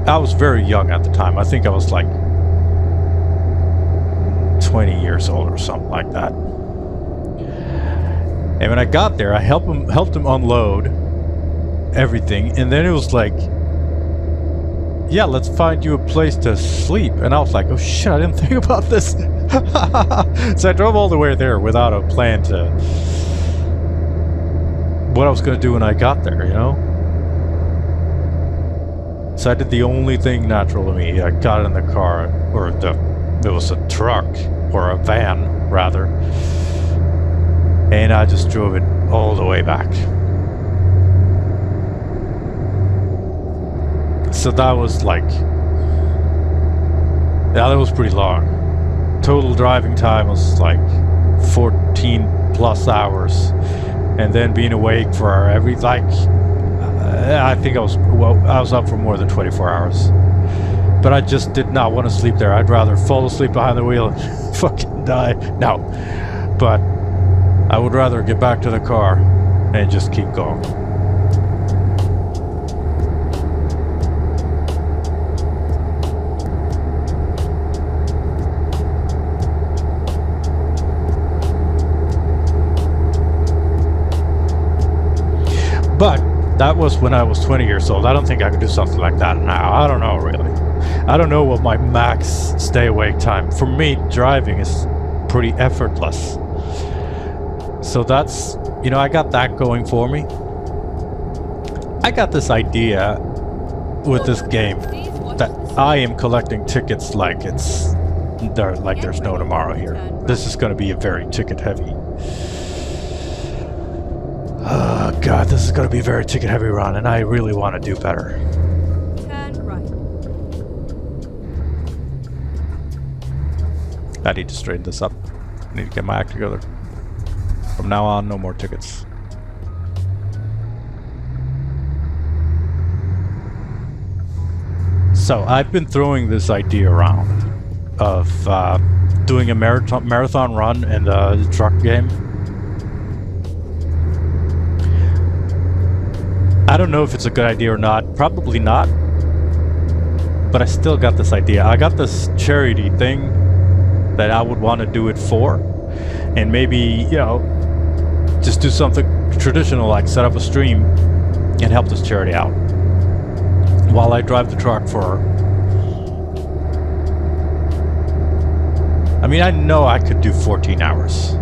I was very young at the time. I think I was like 20 years old or something like that. And when I got there, I helped him unload everything. And then it was like, yeah, let's find you a place to sleep. And I was like, oh shit, I didn't think about this. So I drove all the way there without a plan to what I was going to do when I got there, you know? So I did the only thing natural to me. I got in the car, or it was a truck, or a van, rather. And I just drove it all the way back. So that was like, yeah, that was pretty long. Total driving time was like 14 plus hours. And then being awake for every, like, I think I was up for more than 24 hours. But I just did not want to sleep there. I'd rather fall asleep behind the wheel and fucking die. No. But I would rather get back to the car and just keep going. But that was when I was 20 years old. I don't think I could do something like that now. I don't know, really. I don't know what my max stay awake time. For me, driving is pretty effortless. So that's, you know, I got that going for me. I got this idea with this game that I am collecting tickets like there's no tomorrow here. This is going to be a very ticket heavy. Oh god, this is going to be a very ticket heavy run, and I really want to do better. Turn right. I need to straighten this up. I need to get my act together. From now on, no more tickets. So I've been throwing this idea around of doing a marathon run in the truck game. I don't know if it's a good idea or not. Probably not. But I still got this idea. I got this charity thing that I would want to do it for. And maybe, you know, just do something traditional like set up a stream and help this charity out while I drive the truck for... I mean, I know I could do 14 hours.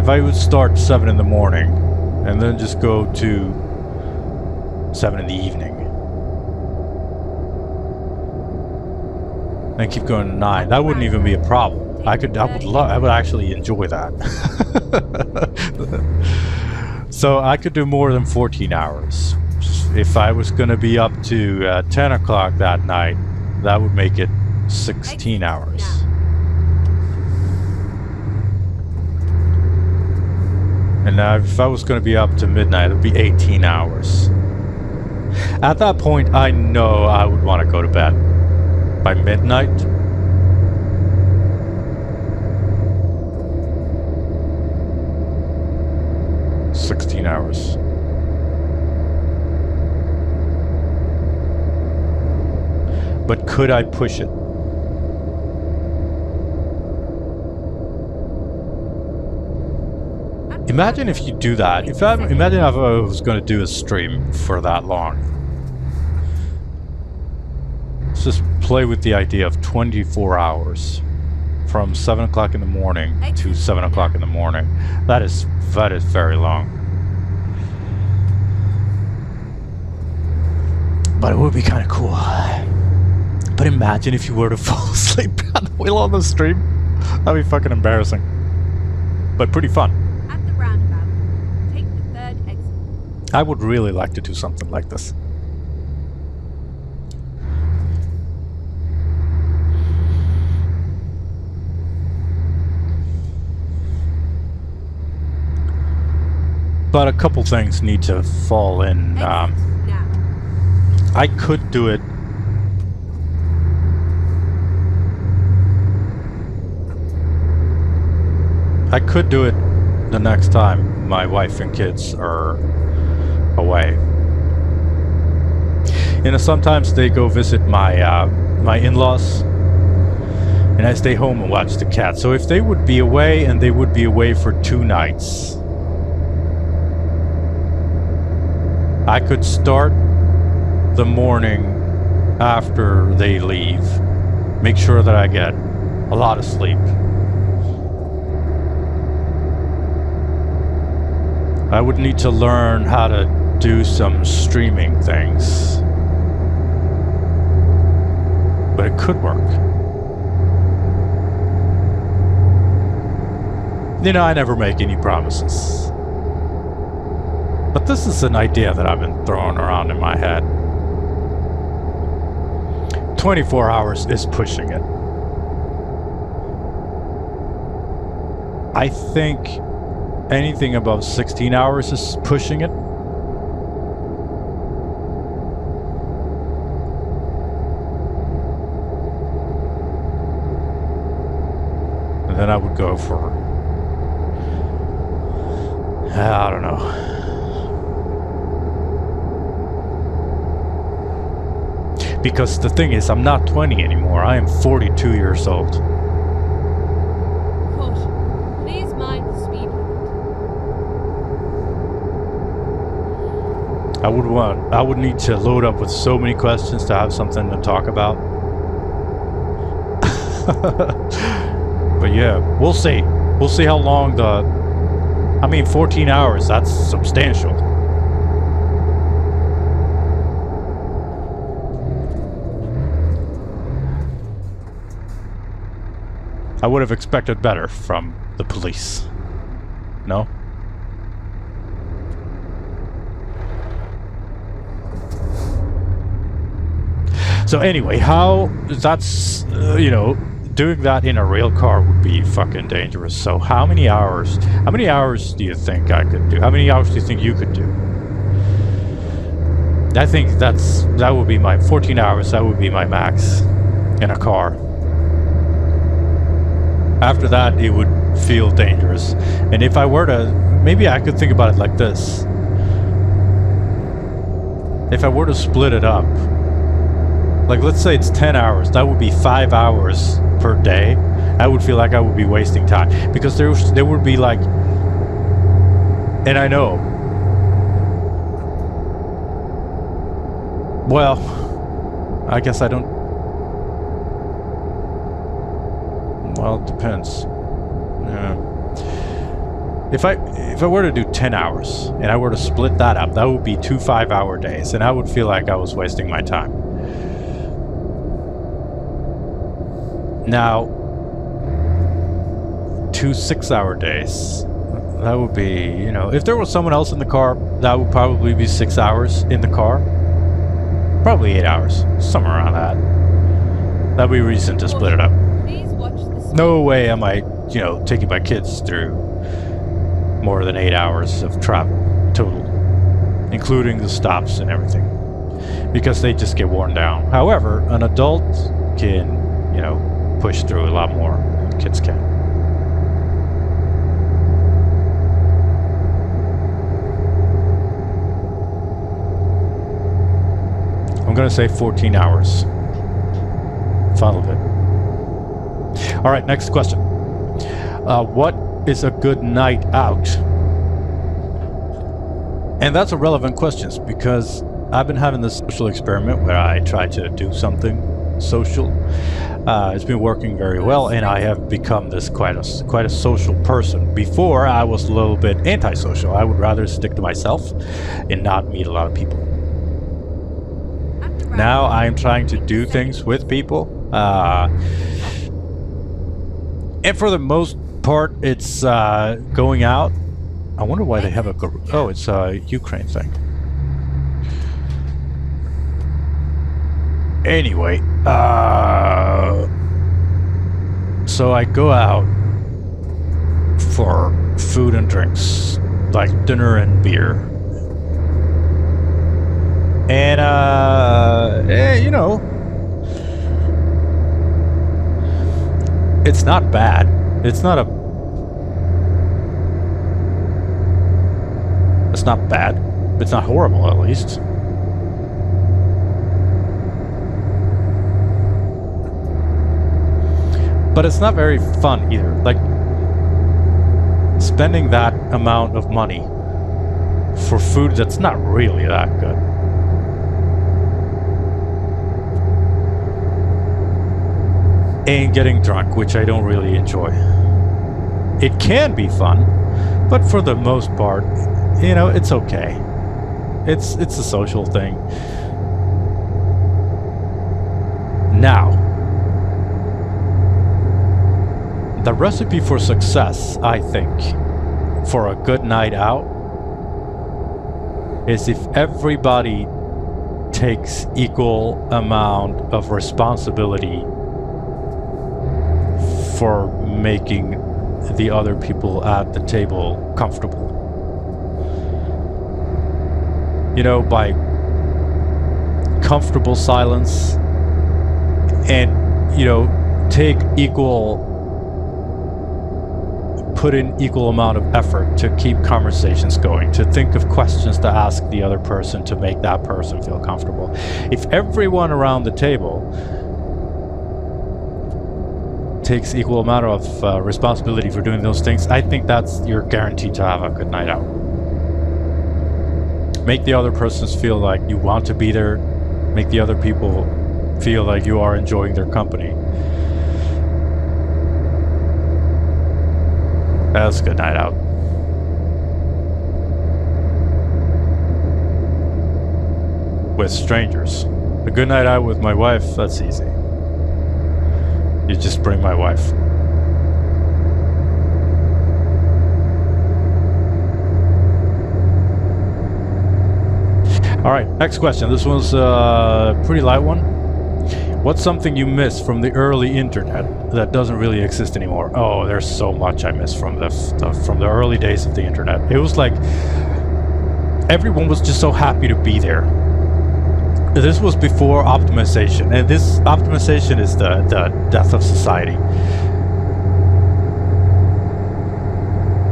If I would start 7 in the morning and then just go to 7 in the evening and keep going to 9, that wouldn't even be a problem. I would actually enjoy that. So I could do more than 14 hours. If I was going to be up to 10 o'clock that night, that would make it 16 hours. And now if I was going to be up to midnight, it would be 18 hours. At that point, I know I would want to go to bed. By midnight, hours. But could I push it? Imagine if you do that. Imagine if I was going to do a stream for that long. Let's just play with the idea of 24 hours. From 7 o'clock in the morning to 7 o'clock in the morning. That is very long. But it would be kind of cool. But imagine if you were to fall asleep at the wheel on the stream. That'd be fucking embarrassing. But pretty fun. At the roundabout, take the third exit. I would really like to do something like this. But a couple things need to fall in. I could do it. I could do it the next time my wife and kids are away. You know, sometimes they go visit my my in-laws, and I stay home and watch the cats. So if they would be away, and they would be away for 2 nights, I could start the morning after they leave. Make sure that I get a lot of sleep. I would need to learn how to do some streaming things. But it could work. You know, I never make any promises. But this is an idea that I've been throwing around in my head. 24 hours is pushing it. I think anything above 16 hours is pushing it. And then I would go for... I don't know. Because the thing is, I'm not 20 anymore. I am 42 years old. Caution. Please mind the speed limit. I would need to load up with so many questions to have something to talk about. But yeah, we'll see. We'll see how long I mean, 14 hours, that's substantial. I would have expected better from the police. No? So anyway, that's, you know, doing that in a real car would be fucking dangerous. So how many hours do you think I could do? How many hours do you think you could do? I think that would be my 14 hours, that would be my max in a car. After that, it would feel dangerous. And if I were to, maybe I could think about it like this. If I were to split it up, like let's say it's 10 hours, that would be 5 hours per day. I would feel like I would be wasting time. Because there would be like, and I know, well, I guess I don't, well, it depends. Yeah. If I were to do 10 hours and I were to split that up, that would be 2 5-hour days, and I would feel like I was wasting my time. Now, 2 6-hour days, that would be, you know, if there was someone else in the car, that would probably be 6 hours in the car. Probably 8 hours, somewhere around that. That'd be reason to split it up. No way am I, you know, taking my kids through more than 8 hours of travel total, including the stops and everything, because they just get worn down. However, an adult can, you know, push through a lot more than kids can. I'm gonna say 14 hours. fun of it. All right, next question. What is a good night out? And that's a relevant question because I've been having this social experiment where I try to do something social. It's been working very well, and I have become this quite a social person. Before, I was a little bit antisocial. I would rather stick to myself and not meet a lot of people. Now I'm trying to do things with people, and for the most part, it's going out. I wonder why they have a... Oh, it's a Ukraine thing. Anyway, so I go out for food and drinks, like dinner and beer. And, you know, it's not bad. It's not bad. It's not horrible, at least. But it's not very fun either. Like, spending that amount of money for food that's not really that good. And getting drunk, which I don't really enjoy. It can be fun, but for the most part, you know, it's okay. It's a social thing. Now, the recipe for success, I think, for a good night out is if everybody takes equal amount of responsibility for making the other people at the table comfortable. You know, by comfortable silence and, you know, put in equal amount of effort to keep conversations going, to think of questions to ask the other person to make that person feel comfortable. If everyone around the table takes equal amount of responsibility for doing those things, I think that's your guarantee to have a good night out. Make the other persons feel like you want to be there. Make the other people feel like you are enjoying their company. That's a good night out. With strangers. A good night out with my wife, that's easy. You just bring my wife. Alright, next question. This one's a pretty light one. What's something you miss from the early internet that doesn't really exist anymore? Oh, there's so much I miss from the early days of the internet. It was like everyone was just so happy to be there. This was before optimization, and this optimization is the death of society.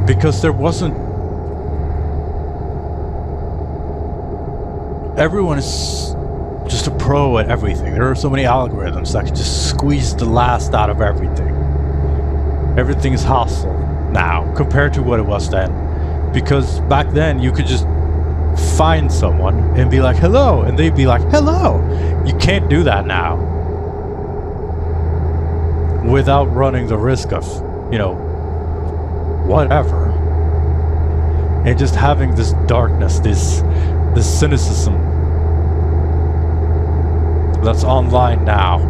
Because there wasn't... Everyone is just a pro at everything. There are so many algorithms that can just squeeze the last out of everything. Everything is hostile now compared to what it was then. Because back then you could just find someone and be like, hello, and they'd be like, hello. You can't do that now without running the risk of, you know, whatever. And just having this darkness, this cynicism that's online now.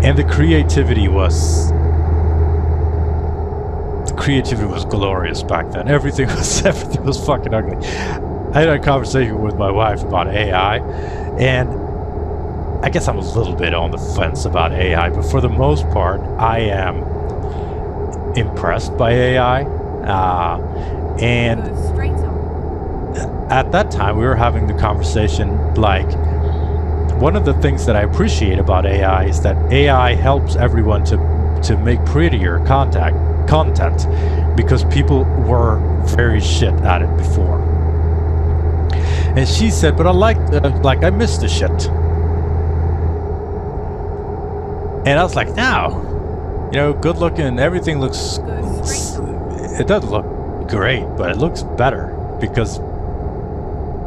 And the creativity was glorious back then. Everything was fucking ugly. I had a conversation with my wife about AI, and I guess I'm a little bit on the fence about AI, but for the most part, I am impressed by AI. And at that time, we were having the conversation like, one of the things that I appreciate about AI is that AI helps everyone to make prettier content because people were very shit at it before. And she said, but I like I miss the shit. And I was like, no, you know, good looking, everything looks, Go straight on. it doesn't look great, but it looks better because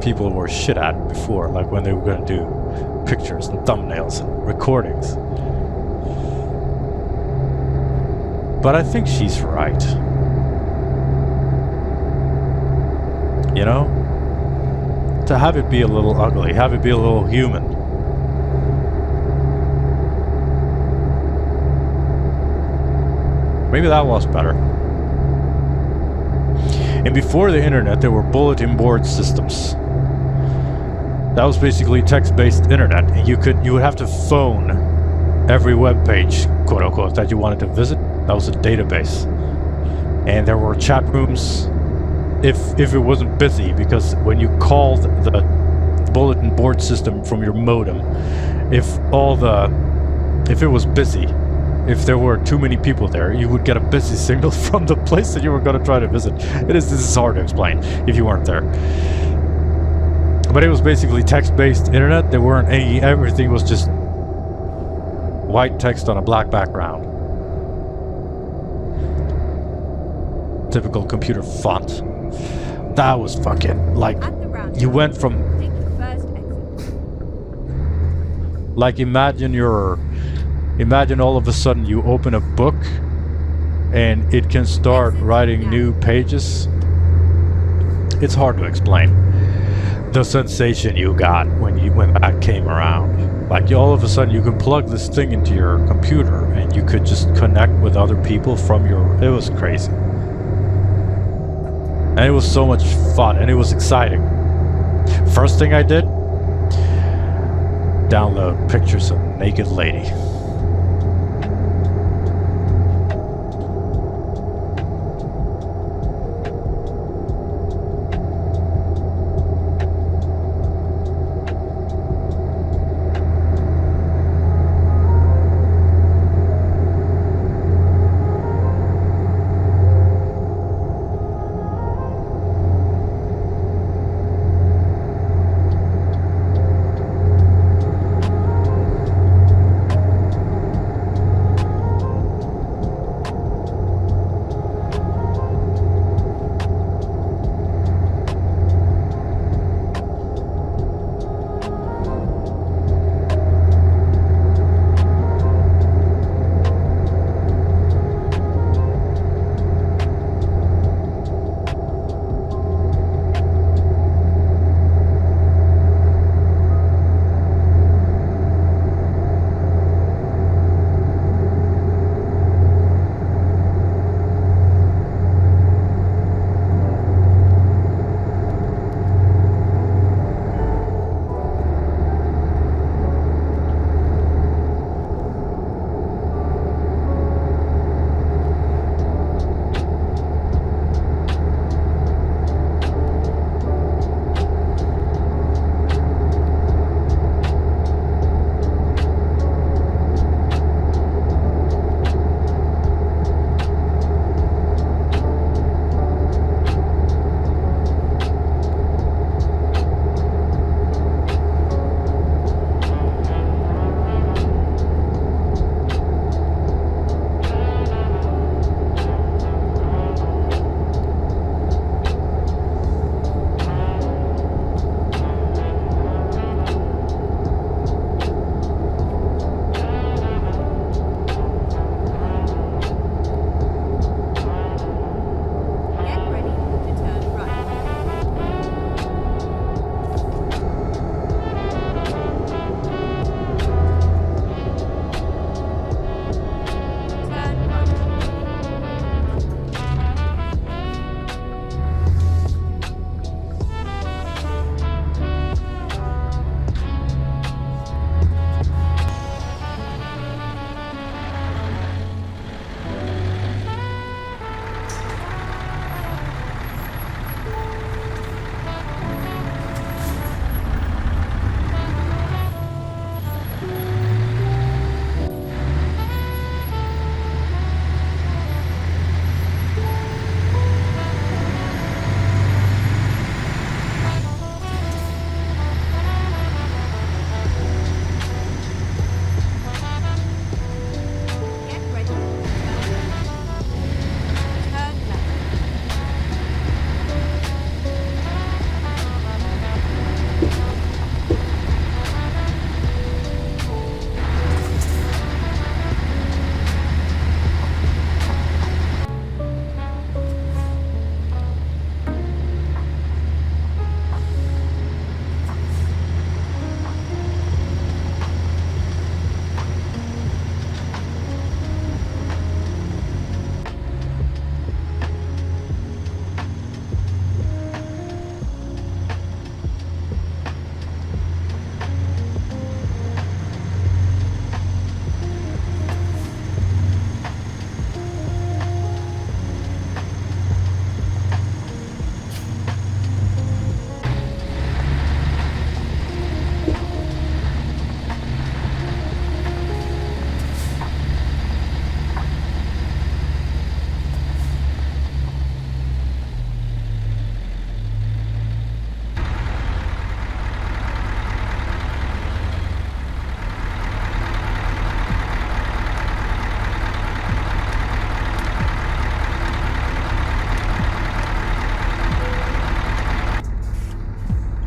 people were shit at it before, like when they were going to do pictures and thumbnails and recordings. But I think she's right. You know? To have it be a little ugly, have it be a little human. Maybe that was better. And before the internet, there were bulletin board systems. That was basically text-based internet, and you would have to phone every web page, quote unquote, that you wanted to visit. That was a database. And there were chat rooms if it wasn't busy, because when you called the bulletin board system from your modem, if it was busy, if there were too many people there, you would get a busy signal from the place that you were going to try to visit. This is hard to explain if you weren't there. But it was basically text-based internet. There weren't any, everything was just white text on a black background. Typical computer font. That was fucking, like, you went from, Take the first exit. like, imagine all of a sudden you open a book and it can start writing new pages. It's hard to explain the sensation you got when that came around. Like, all of a sudden you can plug this thing into your computer and you could just connect with other people from it was crazy. And it was so much fun and it was exciting. First thing I did, download pictures of a naked lady.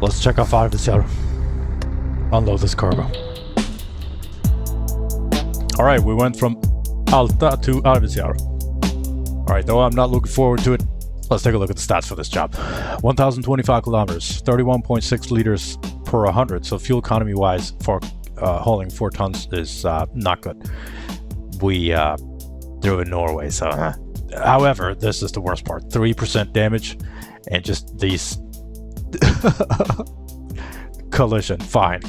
Let's check off Arvidsjaur. Unload this cargo. Alright, we went from Alta to Arvidsjaur. Alright, though I'm not looking forward to it, let's take a look at the stats for this job. 1,025 kilometers, 31.6 liters per 100. So fuel economy wise for hauling 4 tons is not good. We drove in Norway, so however, this is the worst part. 3% damage and just these collision, fine.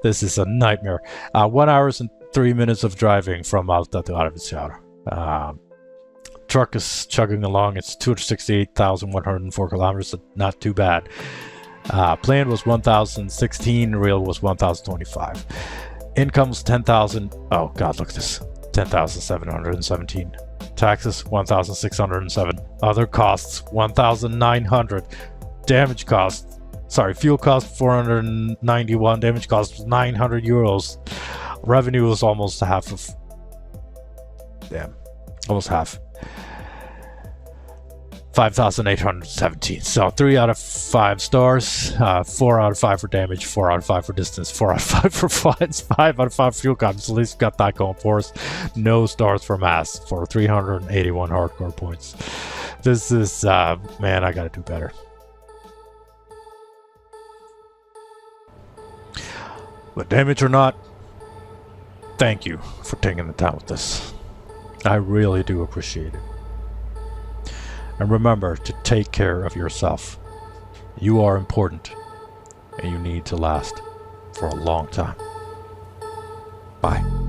This is a nightmare. 1 hour and 3 minutes of driving from Alta to Arvidsjaur. Truck is chugging along. It's 268,104 kilometers, so not too bad. Planned was 1,016, real was 1,025. Income's 10,000. Oh god, look at this. 10,717. Taxes 1,607. Other costs 1,900. Damage costs, fuel cost 491. Damage cost was 900 euros. Revenue was almost half of. Almost half. 5,817. So 3 out of 5 stars, 4 out of 5 for damage, 4 out of 5 for distance, 4 out of 5 for flights, 5 out of 5 fuel economy. So at least got that going for us. No stars for mass for 381 hardcore points. This is, man, I gotta do better. But damage or not, thank you for taking the time with this. I really do appreciate it. And remember to take care of yourself. You are important, and you need to last for a long time. Bye.